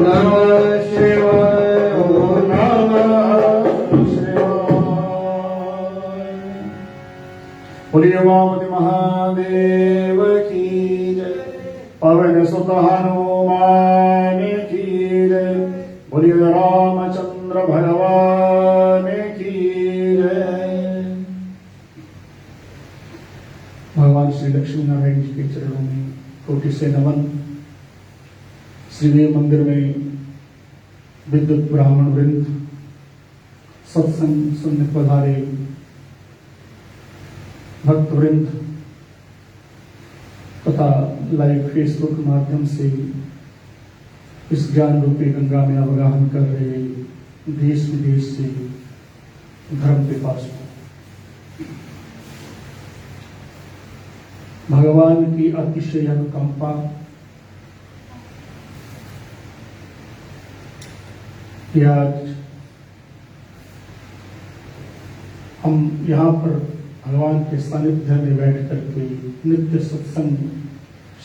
नमः शिवाय ओम नमः शिवाय। बोलिए उमापति महादेव की जय। पवन सुत हनुमान की जय। बोलिए रामचंद्र भगवान की जय। भगवान श्री लक्ष्मी नारायण जी के चरणों में कोटि से नमन। श्रीदेव मंदिर में विद्युत ब्राह्मण वृंद, सत्संग सुनने पधारे भक्त वृंद तथा लाइव फेसबुक माध्यम से इस ज्ञान रूपी गंगा में अवगाहन कर रहे देश विदेश से धर्म पिपासु, भगवान की अतिशय अनुकंपा कि आज हम यहाँ पर भगवान के सानिध्य में बैठ करके नित्य सत्संग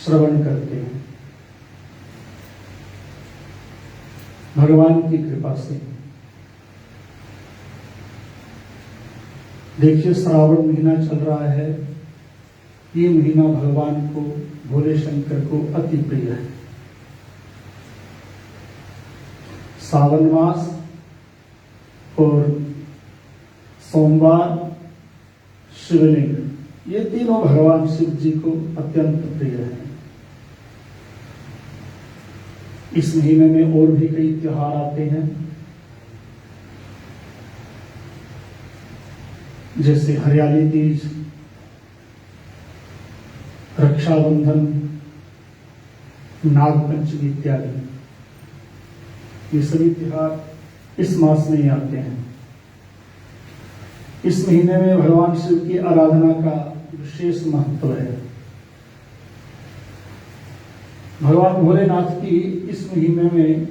श्रवण करते हैं। भगवान की कृपा से देखिए, श्रावण महीना चल रहा है। ये महीना भगवान को, भोले शंकर को अति प्रिय है। सावन मास और सोमवार, शिवलिंग, ये तीनों भगवान शिव जी को अत्यंत प्रिय है। इस महीने में और भी कई त्योहार आते हैं, जैसे हरियाली तीज, रक्षाबंधन, नागपंचमी इत्यादि। ये सभी त्योहार इस मास में ही आते हैं। इस महीने में भगवान शिव की आराधना का विशेष महत्व है। भगवान भोलेनाथ की इस महीने में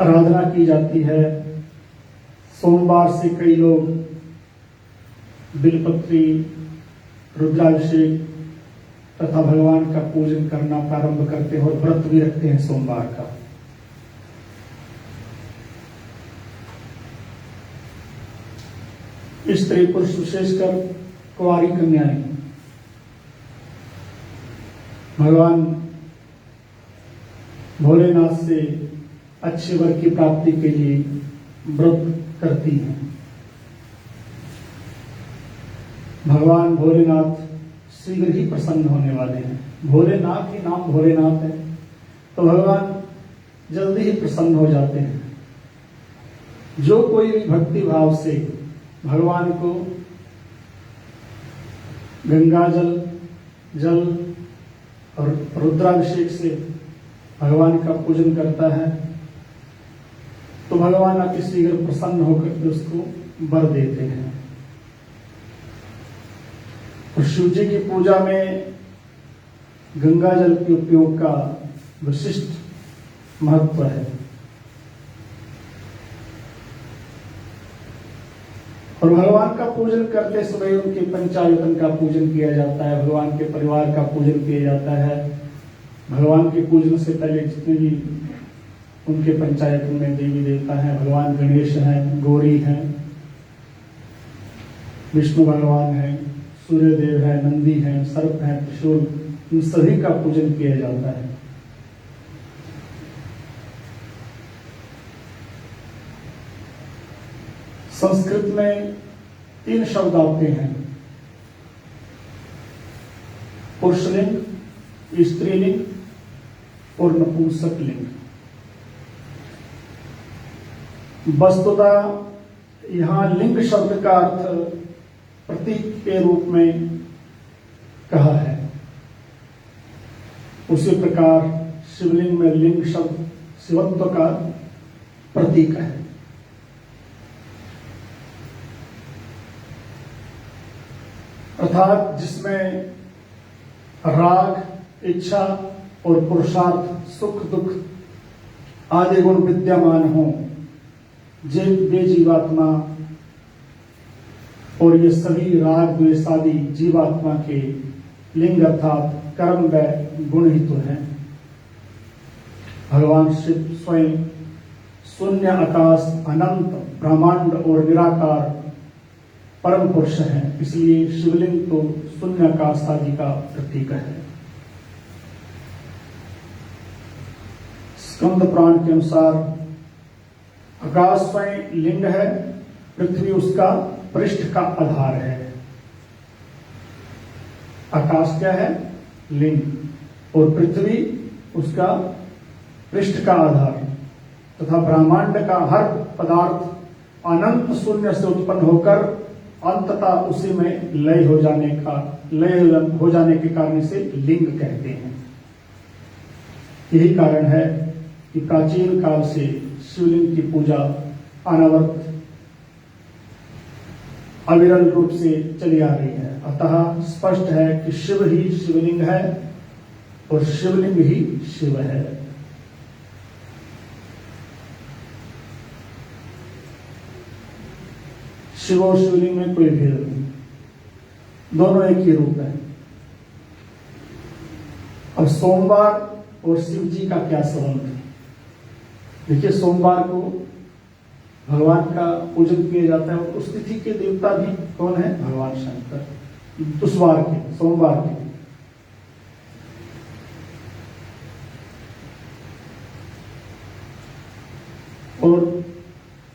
आराधना की जाती है। सोमवार से कई लोग बिलपत्री, रुद्राभिषेक तथा भगवान का पूजन करना प्रारंभ करते हैं और व्रत भी रखते हैं सोमवार का। स्त्री पुरुष, विशेषकर कुंवारी कन्याएं, भगवान भोलेनाथ से अच्छे वर की प्राप्ति के लिए व्रत करती हैं। भगवान भोलेनाथ शीघ्र ही प्रसन्न होने वाले हैं। भोलेनाथ ही नाम भोलेनाथ है, तो भगवान जल्दी ही प्रसन्न हो जाते हैं। जो कोई भी भक्ति भाव से भगवान को गंगा जल और रुद्राभिषेक से भगवान का पूजन करता है, तो भगवान अति शीघ्र प्रसन्न होकर उसको वर देते हैं। और शिव जी की पूजा में गंगा जल के उपयोग का विशिष्ट महत्व है। और भगवान का पूजन करते समय उनके पंचायतन का पूजन किया जाता है, भगवान के परिवार का पूजन किया जाता है। भगवान के पूजन से पहले जितने भी उनके पंचायतन में देवी देवता हैं, भगवान गणेश हैं, गौरी हैं, विष्णु भगवान हैं, सूर्यदेव है, नंदी है, सर्प है, त्रिशूल, इन सभी का पूजन किया जाता है। संस्कृत में 3 शब्द आते हैं, पुरुषलिंग, स्त्रीलिंग और नपुंसकलिंग। वस्तुतः यहां लिंग शब्द का अर्थ प्रतीक के रूप में कहा है। उसी प्रकार शिवलिंग में लिंग शब्द शिवत्व का प्रतीक है। अर्थात जिसमें राग, इच्छा और पुरुषार्थ, सुख दुख आदि गुण विद्यमान हो, वे जीवात्मा, और ये सभी राग द्वेष आदि जीवात्मा के लिंग अर्थात कर्म व गुण ही तो हैं। भगवान शिव स्वयं शून्य आकाश अनंत ब्रह्मांड और निराकार परम पुरुष है, इसलिए शिवलिंग तो शून्य आकाश आदि का प्रतीक है। स्कंद पुराण के अनुसार आकाश स्वयं लिंग है, पृथ्वी उसका पृष्ठ का आधार है। आकाश क्या है? लिंग, और पृथ्वी उसका पृष्ठ का आधार, तथा ब्रह्मांड का हर पदार्थ अनंत शून्य से उत्पन्न होकर अंततः उसी में लय हो जाने के कारण से लिंग कहते हैं। यही कारण है कि प्राचीन काल से शिवलिंग की पूजा अनवरत अविरल रूप से चली आ रही है। अतः स्पष्ट है कि शिव ही शिवलिंग है और शिवलिंग ही शिव है। शिव और शिवलिंग में कोई भेद नहीं, दोनों एक ही रूप है। अब सोमवार और शिव जी का क्या संबंध है? देखिए, सोमवार को भगवान का पूजन किया जाता है और उस तिथि के देवता भी कौन है? भगवान शंकर। उस वार के, सोमवार के, और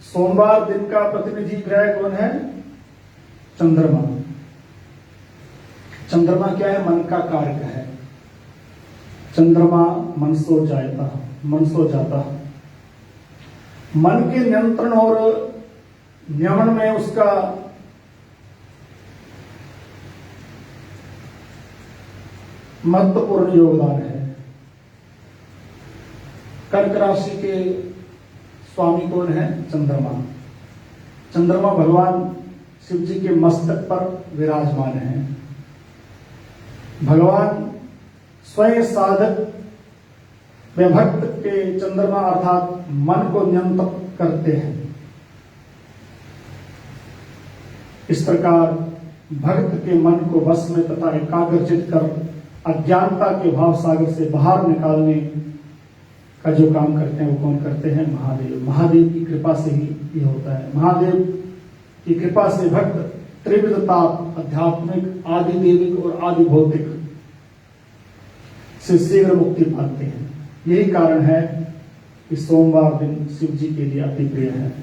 सोमवार दिन का प्रतिनिधि ग्रह कौन है? चंद्रमा। चंद्रमा क्या है? मन का कारक है। चंद्रमा मनसो जाता, मन के नियंत्रण और नियमन में उसका महत्वपूर्ण योगदान है। कर्क राशि के स्वामी कौन है? चंद्रमा। चंद्रमा भगवान शिव जी के मस्तक पर विराजमान है। भगवान स्वयं साधक व भक्त के चंद्रमा अर्थात मन को नियंत्रित करते हैं। इस प्रकार भक्त के मन को वश में तथा एकाग्रचित कर अज्ञानता के भाव सागर से बाहर निकालने का जो काम करते हैं वो कौन करते हैं? महादेव। महादेव की कृपा से ही ये होता है। महादेव की कृपा से भक्त त्रिविधता, आध्यात्मिक, आदि देविक और आदि भौतिक से शीघ्र मुक्ति पाते हैं। यही कारण है कि सोमवार दिन शिव जी के लिए अति प्रिय है।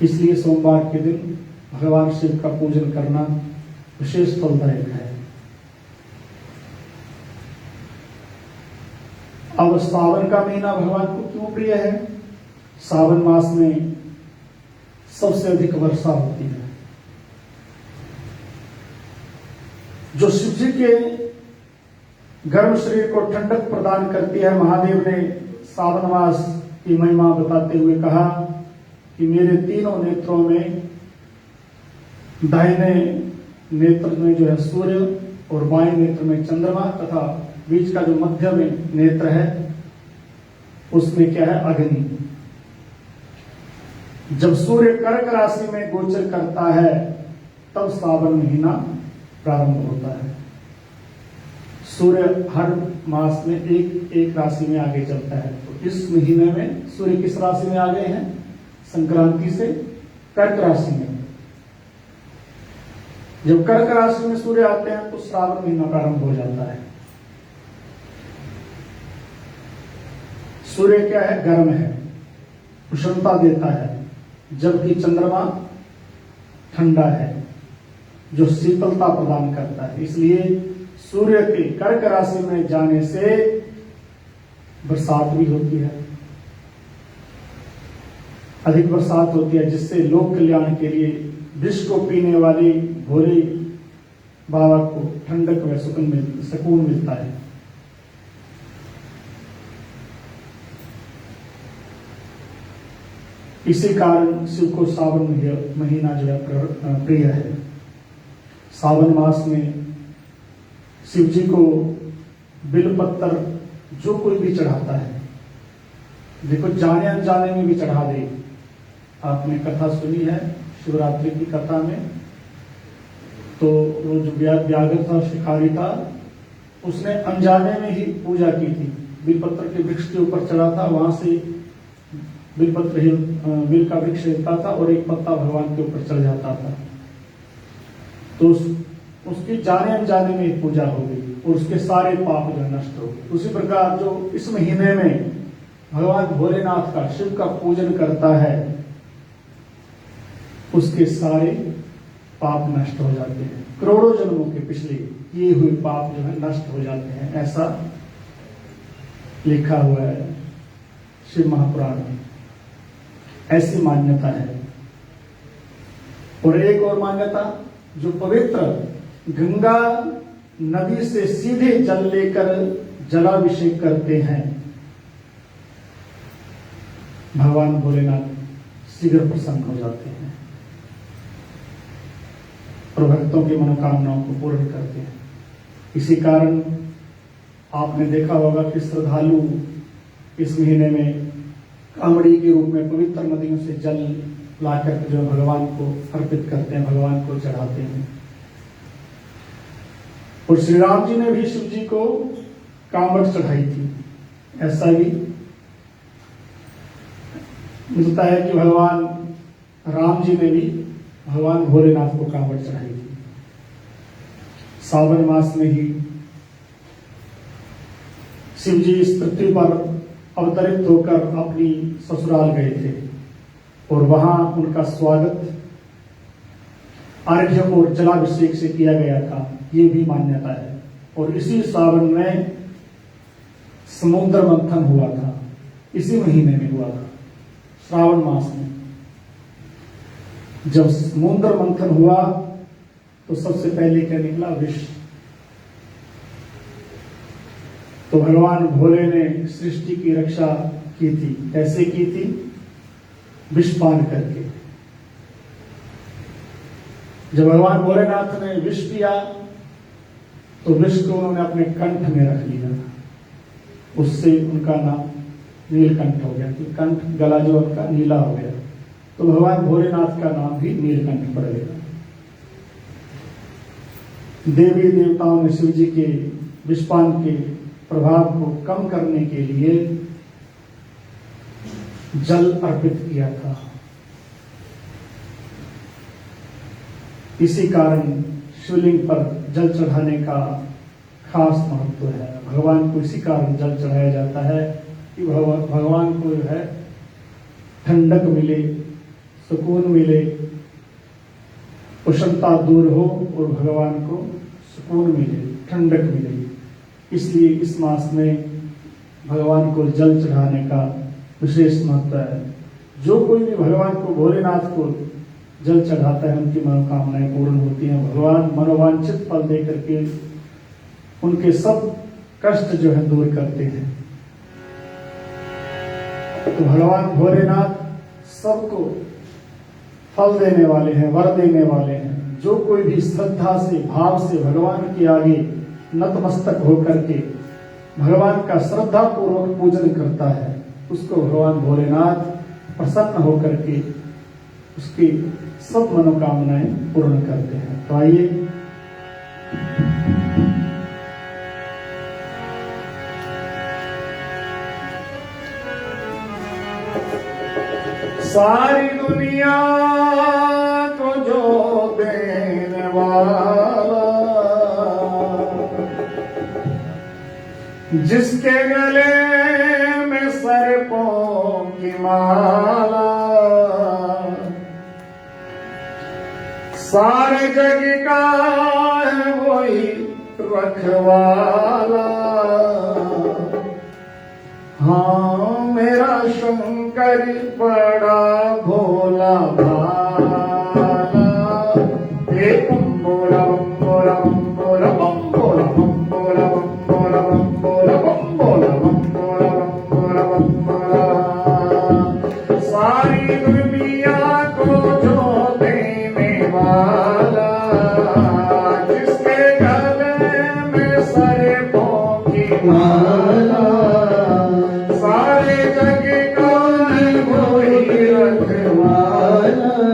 इसलिए सोमवार के दिन भगवान शिव का पूजन करना विशेष फलदायक है। अब सावन का महीना भगवान को क्यों प्रिय है? सावन मास में सबसे अधिक वर्षा होती है। जो शिव जी के गर्म शरीर को ठंडक प्रदान करती है। महादेव ने सावन मास की महिमा बताते हुए कहा कि मेरे तीनों नेत्रों में, दाहिने नेत्र में जो है सूर्य और बाएं नेत्र में चंद्रमा तथा बीच का जो मध्य में नेत्र है उसमें क्या है? अग्नि। जब सूर्य कर्क राशि में गोचर करता है तब सावन महीना प्रारंभ होता है। सूर्य हर मास में एक राशि में आगे चलता है। तो इस महीने में सूर्य किस राशि में आ गए हैं? संक्रांति से कर्क राशि में। जब कर्क राशि में सूर्य आते हैं तो श्रावण महीना प्रारंभ हो जाता है। सूर्य क्या है? गर्म है, उष्णता देता है, जबकि चंद्रमा ठंडा है जो शीतलता प्रदान करता है। इसलिए सूर्य के कर्क राशि में जाने से बरसात भी होती है, अधिक बरसात होती है, जिससे लोक कल्याण के लिए विष को पीने वाली भोले बाबा को ठंडक व सुकून मिलता है। इसी कारण शिव को सावन महीना जो है प्रिय है। सावन मास में शिव जी को बिलपत्र जो कोई भी चढ़ाता है, देखो जाने अनजाने में भी चढ़ा दे। आपने कथा सुनी है शिवरात्रि की कथा में, तो वो जो व्याघ्र था, शिकारी था, उसने अनजाने में ही पूजा की थी बिलपत्र के वृक्ष के ऊपर चढ़ा था, वहां से बिल का वृक्ष हिलता था और एक पत्ता भगवान के ऊपर चढ़ जाता था। तो उसकी जाने अनजाने में पूजा हो गई और उसके सारे पाप जो नष्ट हो गए। उसी प्रकार जो इस महीने में भगवान भोलेनाथ का, शिव का पूजन करता है, उसके सारे पाप नष्ट हो जाते हैं। करोड़ों जन्मों के पिछले किए हुए पाप जो है नष्ट हो जाते हैं, ऐसा लिखा हुआ है शिव महापुराण में। ऐसी मान्यता है। और एक और मान्यता, जो पवित्र गंगा नदी से सीधे जल लेकर जलाभिषेक करते हैं, भगवान भोलेनाथ शीघ्र प्रसन्न हो जाते हैं और भक्तों की मनोकामनाओं को पूर्ण करते हैं। इसी कारण आपने देखा होगा कि श्रद्धालु इस महीने में कांवड़ी के रूप में पवित्र नदियों से जल लाकर जो भगवान को अर्पित करते हैं, भगवान को चढ़ाते हैं। और श्री राम जी ने भी शिव जी को कांवड़ चढ़ाई थी। ऐसा भी मिलता है कि भगवान राम जी ने भी भगवान भोलेनाथ को कांवड़ चढ़ाई थी। सावन मास में ही शिव जी इस पृथ्वी पर अवतरित होकर अपनी ससुराल गए थे और वहां उनका स्वागत अर्घ्य और जलाभिषेक से किया गया था, ये भी मान्यता है। और इसी सावन में समुद्र मंथन हुआ था, इसी महीने में हुआ था, श्रावण मास में। जब समुद्र मंथन हुआ तो सबसे पहले क्या निकला? विष। तो भगवान भोले ने सृष्टि की रक्षा की थी। कैसे की थी? विषपान करके। जब भगवान भोलेनाथ ने विष पिया तो विष को उन्होंने अपने कंठ में रख लिया, उससे उनका नाम नीलकंठ हो गया। कि कंठ, गला जो उनका नीला हो गया, तो भगवान भोलेनाथ का नाम भी नीलकंठ पड़ गया। देवी देवताओं ने शिव जी के विषपान के प्रभाव को कम करने के लिए जल अर्पित किया था। इसी कारण शिवलिंग पर जल चढ़ाने का खास महत्व है। भगवान को इसी कारण जल चढ़ाया जाता है कि भगवान को जो है ठंडक मिले, सुकून मिले, उष्णता दूर हो और भगवान को सुकून मिले, ठंडक मिले। इसलिए इस मास में भगवान को जल चढ़ाने का विशेष महत्व है। जो कोई भी भगवान को, भोलेनाथ को जल चढ़ाता है, उनकी मनोकामनाएं पूर्ण होती हैं। भगवान मनोवांछित फल दे करके उनके सब कष्ट जो है दूर करते हैं। तो भगवान भोलेनाथ सबको फल देने वाले हैं, वर देने वाले हैं। जो कोई भी श्रद्धा से, भाव से भगवान के आगे नतमस्तक होकर के भगवान का श्रद्धा पूर्वक पूजन करता है, उसको भगवान भोलेनाथ प्रसन्न होकर के उसकी सब मनोकामनाएं पूर्ण करते हैं। तो आइए सारी दुनिया को जो देने वाला, जिसके गले में सर्पों की माला, सारे जग का है वही रखवाला। हाँ मेरा शंकर बड़ा भोला भाला। एक बम्बोला बम्बोला बम्बोला बम्बोला बम्बोला बम्बोला बम्बोला बम्बोला बम्बोला बम्बोला बम्बोला। सारी दुनिया को जो देने वाला, जिसके गले में सर्पों की माला, सारे जग का है वही रखवाला।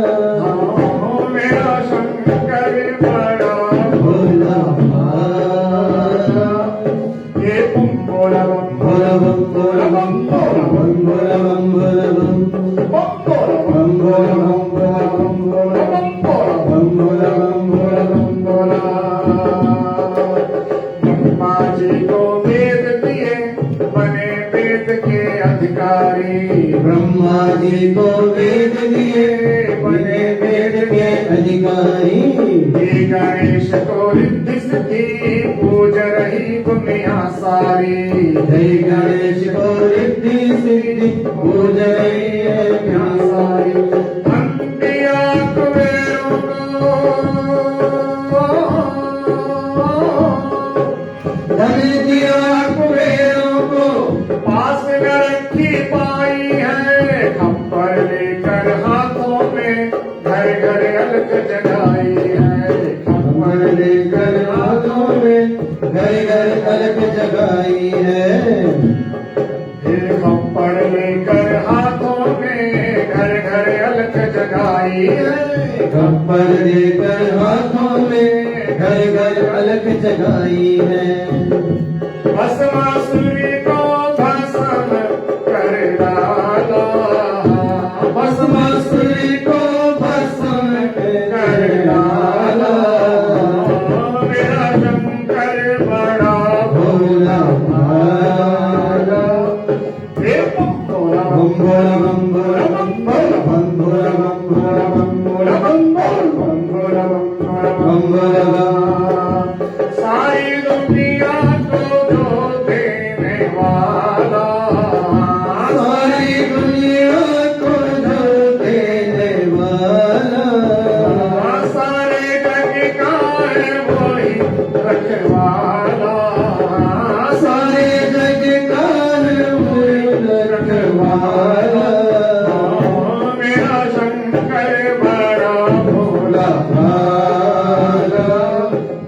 बने वेद के अधिकारी। ब्रह्मा जी को वेद दिए बने वेद के अधिकारी। हे गणेश को रिद्धि सिद्धि पूज रही दुनिया सारी। जय गणेश को रिद्धि सिद्धि पूज रही है दुनिया सारी। अंबिया कुबेरों को धन दिया कुबेरों को पास में रखी पाई है। खप्पर लेकर हाथों में घर घर अलग जगाई है। खप्पर लेकर हाथों में घर घर अलग जगाई है। हे खप्पर लेकर हाथों में घर घर अलग जगाई है। खप्पर लेकर हाथों में घर घर अलग जगाई है। भस्मासुरी को भस्म कर डाला। भस्मासुरी को भस्म कर डाला। मेरा शंकर बड़ा भोला भाला। हे भोला बम भोला बम भोला बम भोला बम भोला बम भोला बम भोला बम भोला बम। सारी दुनिया को जो देने वाला। सारी दुनिया को जो देने वाला। सारे जग का है वही रखवाला। सारे जग का है वही रखवाला। मेरा शंकर बड़ा भोला भाला।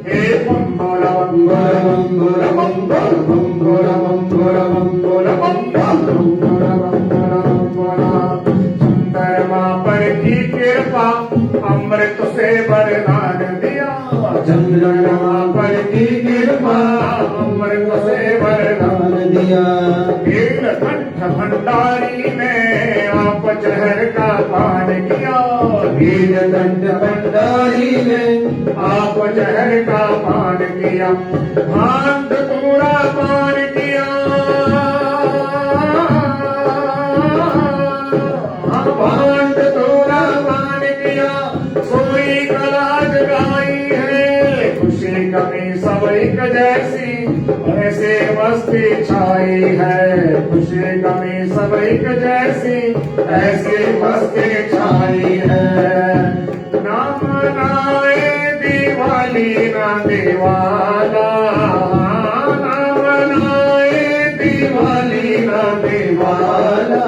हे भोला बम भोला बम भोला बम भोला बम भोला बम भोला बम भोला बम भोला। चंद्रमा पर की कृपा अमृत से वरदान दिया। चंद्रमा पर की कृपा अमृत से वरदान दान दिया। नीलकंठ भंडारी ने आप जहर का पान किया। नीलकंठ भंडारी ने आप जहर का पान किया। भांग पूरा पान किया। भांग पूरा पान किया। सोई कलाज गाई है। खुशी कमी सब एक जैसी ऐसे मस्ती छाई है। खुशी कमी सब एक जैसी ऐसी मस्ती छाई है। ना मनाए दिवाली ना दिवाला। ना मनाए दिवाली ना दिवाला।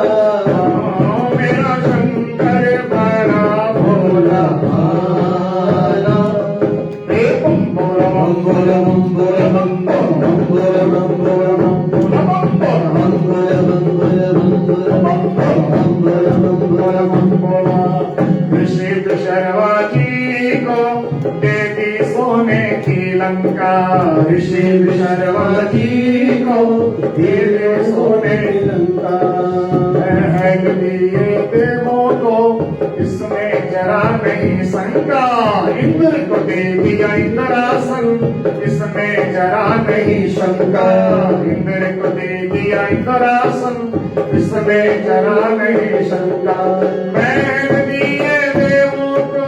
मेरा शंकर बड़ा भोला भाला। हे बम भोला बम भोला बम भोला बम भोला बम भोला बम भोला बम भोला बम भोला बम भोला बम भोला बम भोला बम भोला। ऋषि शर्मा जी को देती सोने की लंका। ऋषि शर्मा जी को देते सोने की लंका। महल दिए देवों को इसमें जरा नहीं शंका। इंद्र को दे दिया इंद्रासन इसमें जरा नहीं शंका। इंद्र को दे दिया इंद्रासन इसमें जरा नहीं शंका। महल दिए देवों को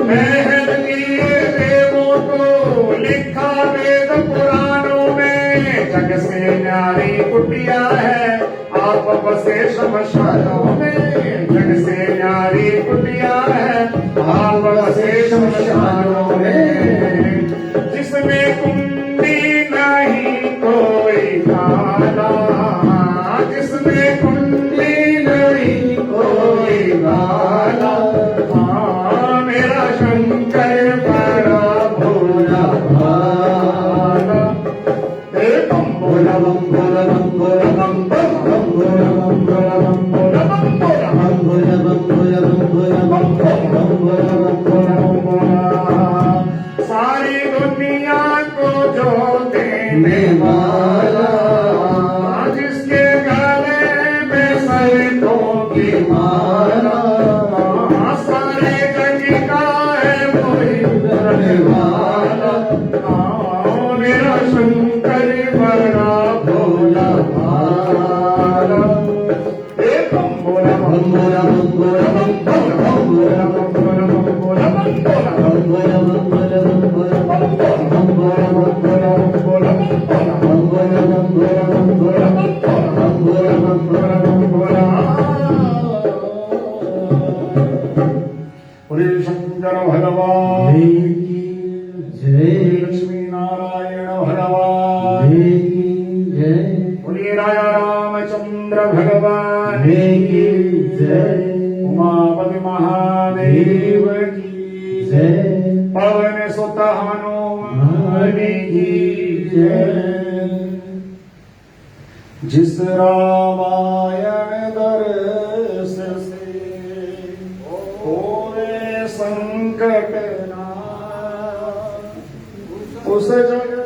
महल दिए देवों को लिखा वेद पुराणों में। जग से न्यारी कुटिया है आप बसे शमशानों में। जग से न्यारी कुटिया है आप बसे शमशानों में। जिसमें कुंडी नहीं कोई काला। जिसमें कुंडी नहीं कोई काला। हाँ मेरा शंकर बड़ा भोला भाला। हे बम भोला बम भोला बम भोला बम भोला बम भोला बम भोला बम भोला बम भोला बम भोला बम भोला बम भोला बम भोला। सारी दुनिया को जो देने वाला। जिसके गले में सरकों की माला। सारे जग का है वही वाला। भगवान की जय। बोलिए राजा रामचंद्र भगवान की जय। उमापति महादेव की जय। पवन सुत हनुमान की जय। जिस रामायण दर्श से होवे संकट नाश, उस जगतार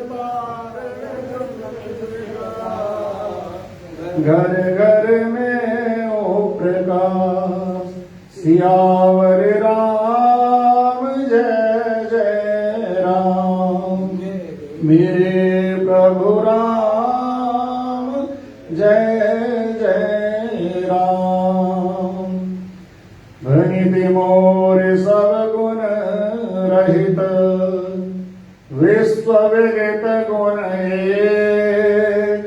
घर घर में ओ प्रकाश। सियावर राम जय जय राम, मेरे प्रभु राम जय जय राम। भनिति मोर सब गुण रहित, विश्व विदित गुण एक।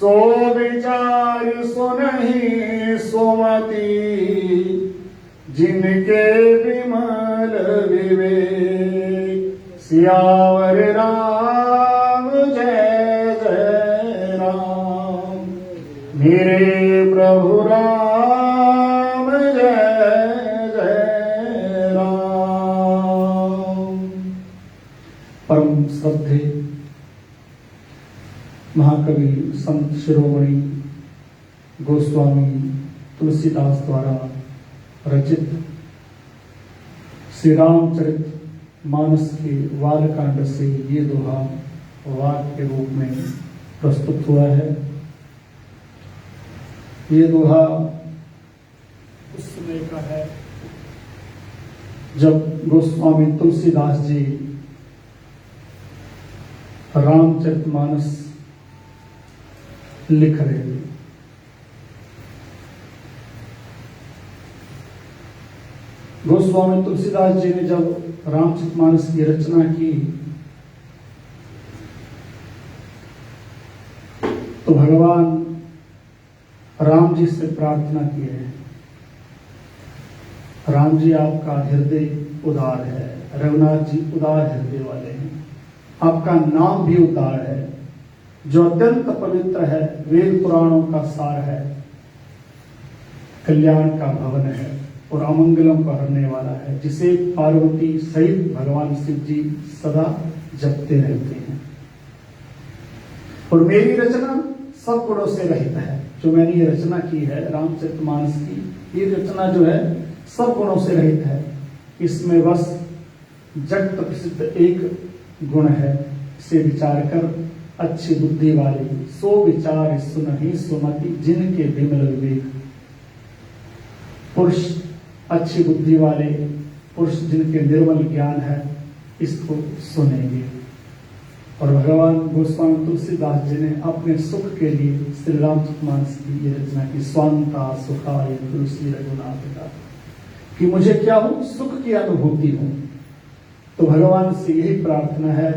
सो विचार सुनहि सुमति, जिनके विमल विवेक। सियावर राम जय जय राम, मेरे प्रभु राम जय जय राम। परम श्रद्धे महाकवि संत शिरोमणि गोस्वामी तुलसीदास द्वारा रचित श्री रामचरित मानस के बालकांड से ये दोहा वाक्य के रूप में प्रस्तुत हुआ है। ये दोहा उस समय का है जब गोस्वामी तुलसीदास जी रामचरितमानस लिख रहे थे। गोस्वामी तुलसीदास जी ने जब रामचरितमानस की रचना की तो भगवान राम जी से प्रार्थना की है, राम जी आपका हृदय उदार है, रघुनाथ जी उदार हृदय वाले हैं, आपका नाम भी उदार है, जो अत्यंत पवित्र है, वेद पुराणों का सार है, कल्याण का भवन है और अमंगलों को हरने वाला है, जिसे पार्वती सहित भगवान शिव जी सदा जपते रहते हैं। और मेरी रचना सब गुणों से रहित है। जो मैंने ये रचना की है रामचरितमानस की, ये रचना जो है सब गुणों से रहित है। इसमें बस जगत प्रसिद्ध एक गुण है, इसे विचार कर अच्छी बुद्धि वाले सो विचार सुनहि सुमति, जिनके विमल विवेक। पुरुष अच्छी बुद्धि वाले पुरुष जिनके निर्मल ज्ञान है इसको सुनेंगे। और भगवान गोस्वामी तुलसीदास जी ने अपने सुख के लिए श्री रामचरितमानस की ये रचना की। स्वांता सुखाय तुलसी रघुनाथ का, कि मुझे क्या हो, सुख की अनुभूति हो। तो भगवान से यही प्रार्थना है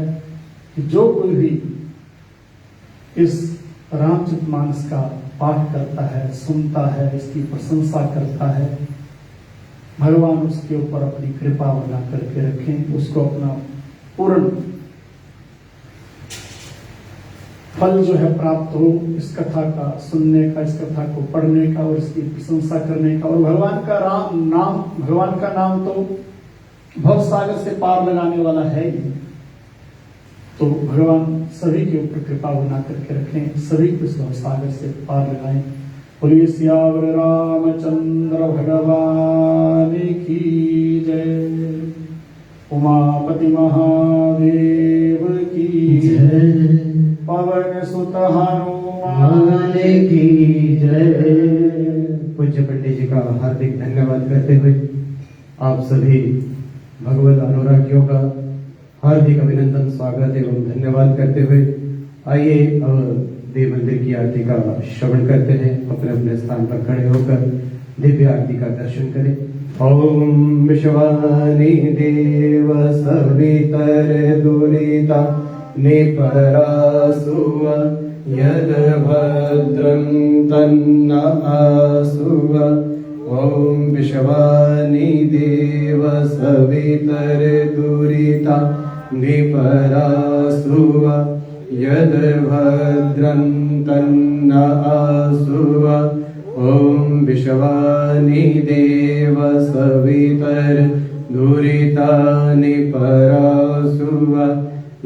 कि जो कोई भी इस रामचरितमानस का पाठ करता है, सुनता है, इसकी प्रशंसा करता है, भगवान उसके ऊपर अपनी कृपा बना करके रखें, उसको अपना पूर्ण फल जो है प्राप्त हो इस कथा का सुनने का, इस कथा को पढ़ने का और इसकी प्रशंसा करने का। और भगवान का नाम भगवान का नाम तो भव सागर से पार लगाने वाला है ही। तो भगवान सभी के ऊपर कृपा बना करके रखें, सभी को इस भव सागर से पार लगाएं। बोलिए सियावर रामचंद्र भगवान की जय। उमापति महादेव की जय। पवन सुत हनुमान की जय। पूज्य पंडित जी का हार्दिक धन्यवाद करते हुए आप सभी भगवत अनुरागियों का हार्दिक अभिनंदन, स्वागत एवं धन्यवाद करते हुए आइए देव मंदिर की आरती का श्रवण करते हैं। अपने अपने स्थान पर खड़े होकर दिव्य आरती का दर्शन करें। ओम विश्वानि देव सवितर दुरिता निपरासुव यद भद्रं तन्न आसुव। ओम विश्वानि देव सवितर दुरिता निपरासुव यद्भद्रं तन्न आसुव ॐ विश्वानि देव सवितर दुरितानि परासुव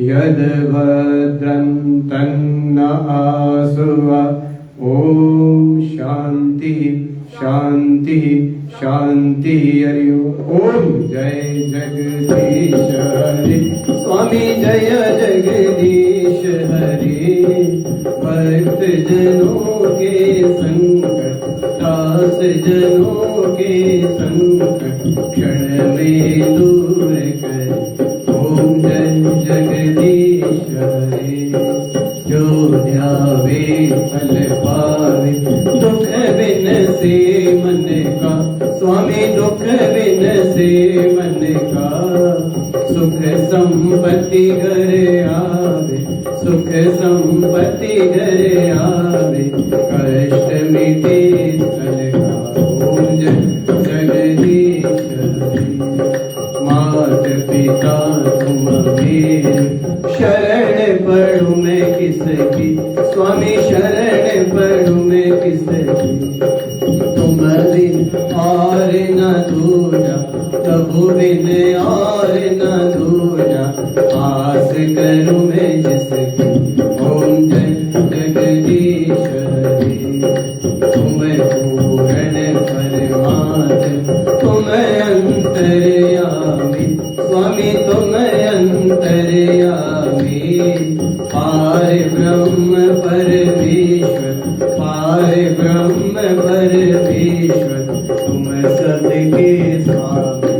यद्भद्रं तन्न आसुव ॐ शांति शांति शांति हरि ओम। जय जगदीश हरि स्वामी जय जगदीश हरि भक्त जनों के संकट दास जनों के संकट क्षण में दूर कर ओम जय जगदीश हरि। जो ध्यावे फल पावे दुख बिन से मन का स्वामी दुख बिन से मन का सुख संपत्ति घर आवे सुख संपत्ति घर आवे कष्ट मिटे तन का ओम जगदीश हरि। मात पिता तुम मेरे शरण पढ़ू मैं किसकी स्वामी शरण पढ़ू मैं किसकी तुम बिन और न दूजा प्रभु बिन और न दूजा आस करूं मैं जिसकी ओम जय जगदीश हरि। तुम पूर्ण परमात्मा तुम अंतर्यामी स्वामी तुम अंतर्यामी पार ब्रह्म परमेश्वर पार ब्रह्म परमेश्वर तुम सबके स्वामी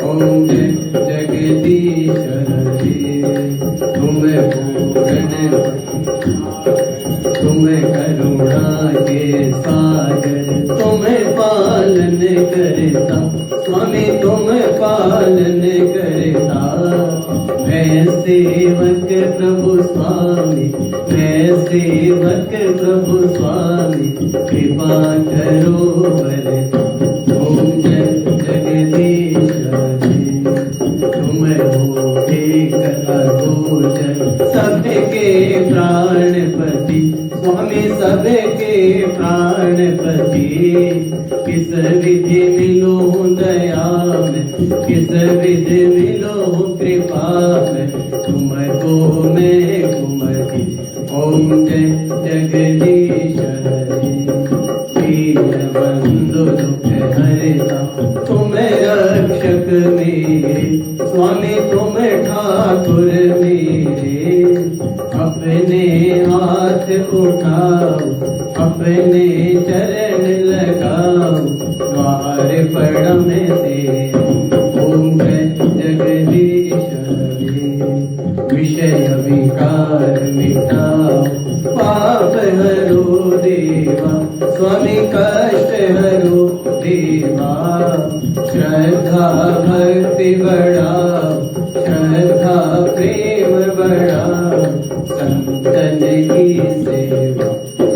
ओम जय जगदीश हरि। तुम पूर्ण तुम करुणा के सागर तुम पालन करता स्वामी तुम पालन करता मैं सेवक प्रभु स्वामी मैं सेवक प्रभु स्वामी कृपा करो बरता ओम जय जगदीश हरि। तुम हो एक अगोचर सबके प्राणपति स्वामी सबके प्राणपति किस विधि मिलो दया में किस विधि मिलो कृपा में तुमको मैं कुमति ओम जय जगदीश हरि। दीन बंधु दुख हरता तुम रक्षक मेरे स्वामी तुम ठाकुर मेरे अपने हाथ उठाओ अपने चरण लगाओ द्वार पड़म से ओम जय जगदीश हरि। विषय विकार मिटाओ पाप हरो देवा स्वामी कष्ट हरो देवा श्रद्धा भक्ति बढ़ाओ श्रद्धा प्रेम बढ़ाओ संतन की सेवा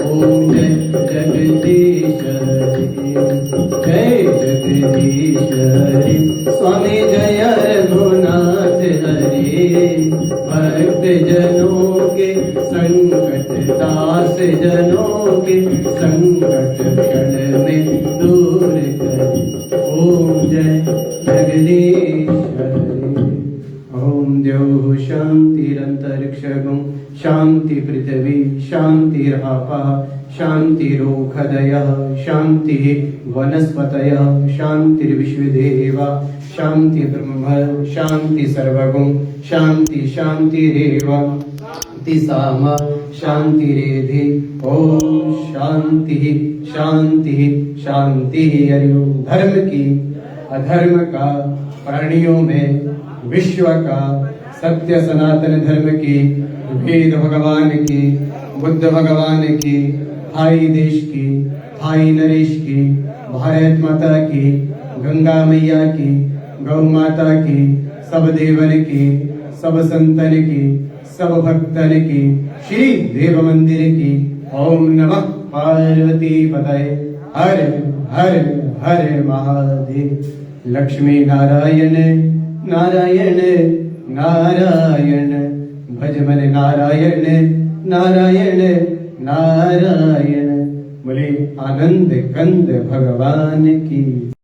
ओम जय जगदीश हरि। जय जगदीश हरि स्वामी जय रघुनाथ हरि। भक्त जनों के संकट दास जनों के संकट क्षण में दूर कर ओम जय जगदीश हरि। ओम द्यौः शान्तिरन्तरिक्षगं शान्ति पृथिवी शान्तिरापः शान्तिरोषधयः शान्तिः वनस्पतयः शान्तिर्विश्वदेवा शान्ति ब्रह्म शान्ति सर्वगुं शान्ति शान्तिरेव तिसामा शान्तिरेधि ओम शांति शांति शांति। हरि ओम। धर्म की अधर्म का प्राणियों में विश्व का सत्य सनातन धर्म की वेद भगवान की बुद्ध भगवान की थाई देश की थाई नरेश की भारत माता की गंगा मैया की गौ माता की सब देवन की सब संतन की सब भक्तन की श्री देव मंदिर की ओम नमः पार्वती पतये हर हर हर महादेव। लक्ष्मी नारायण नारायण नारायण भज मन नारायण नारायण नारायण। बोले आनंद कंद भगवान की।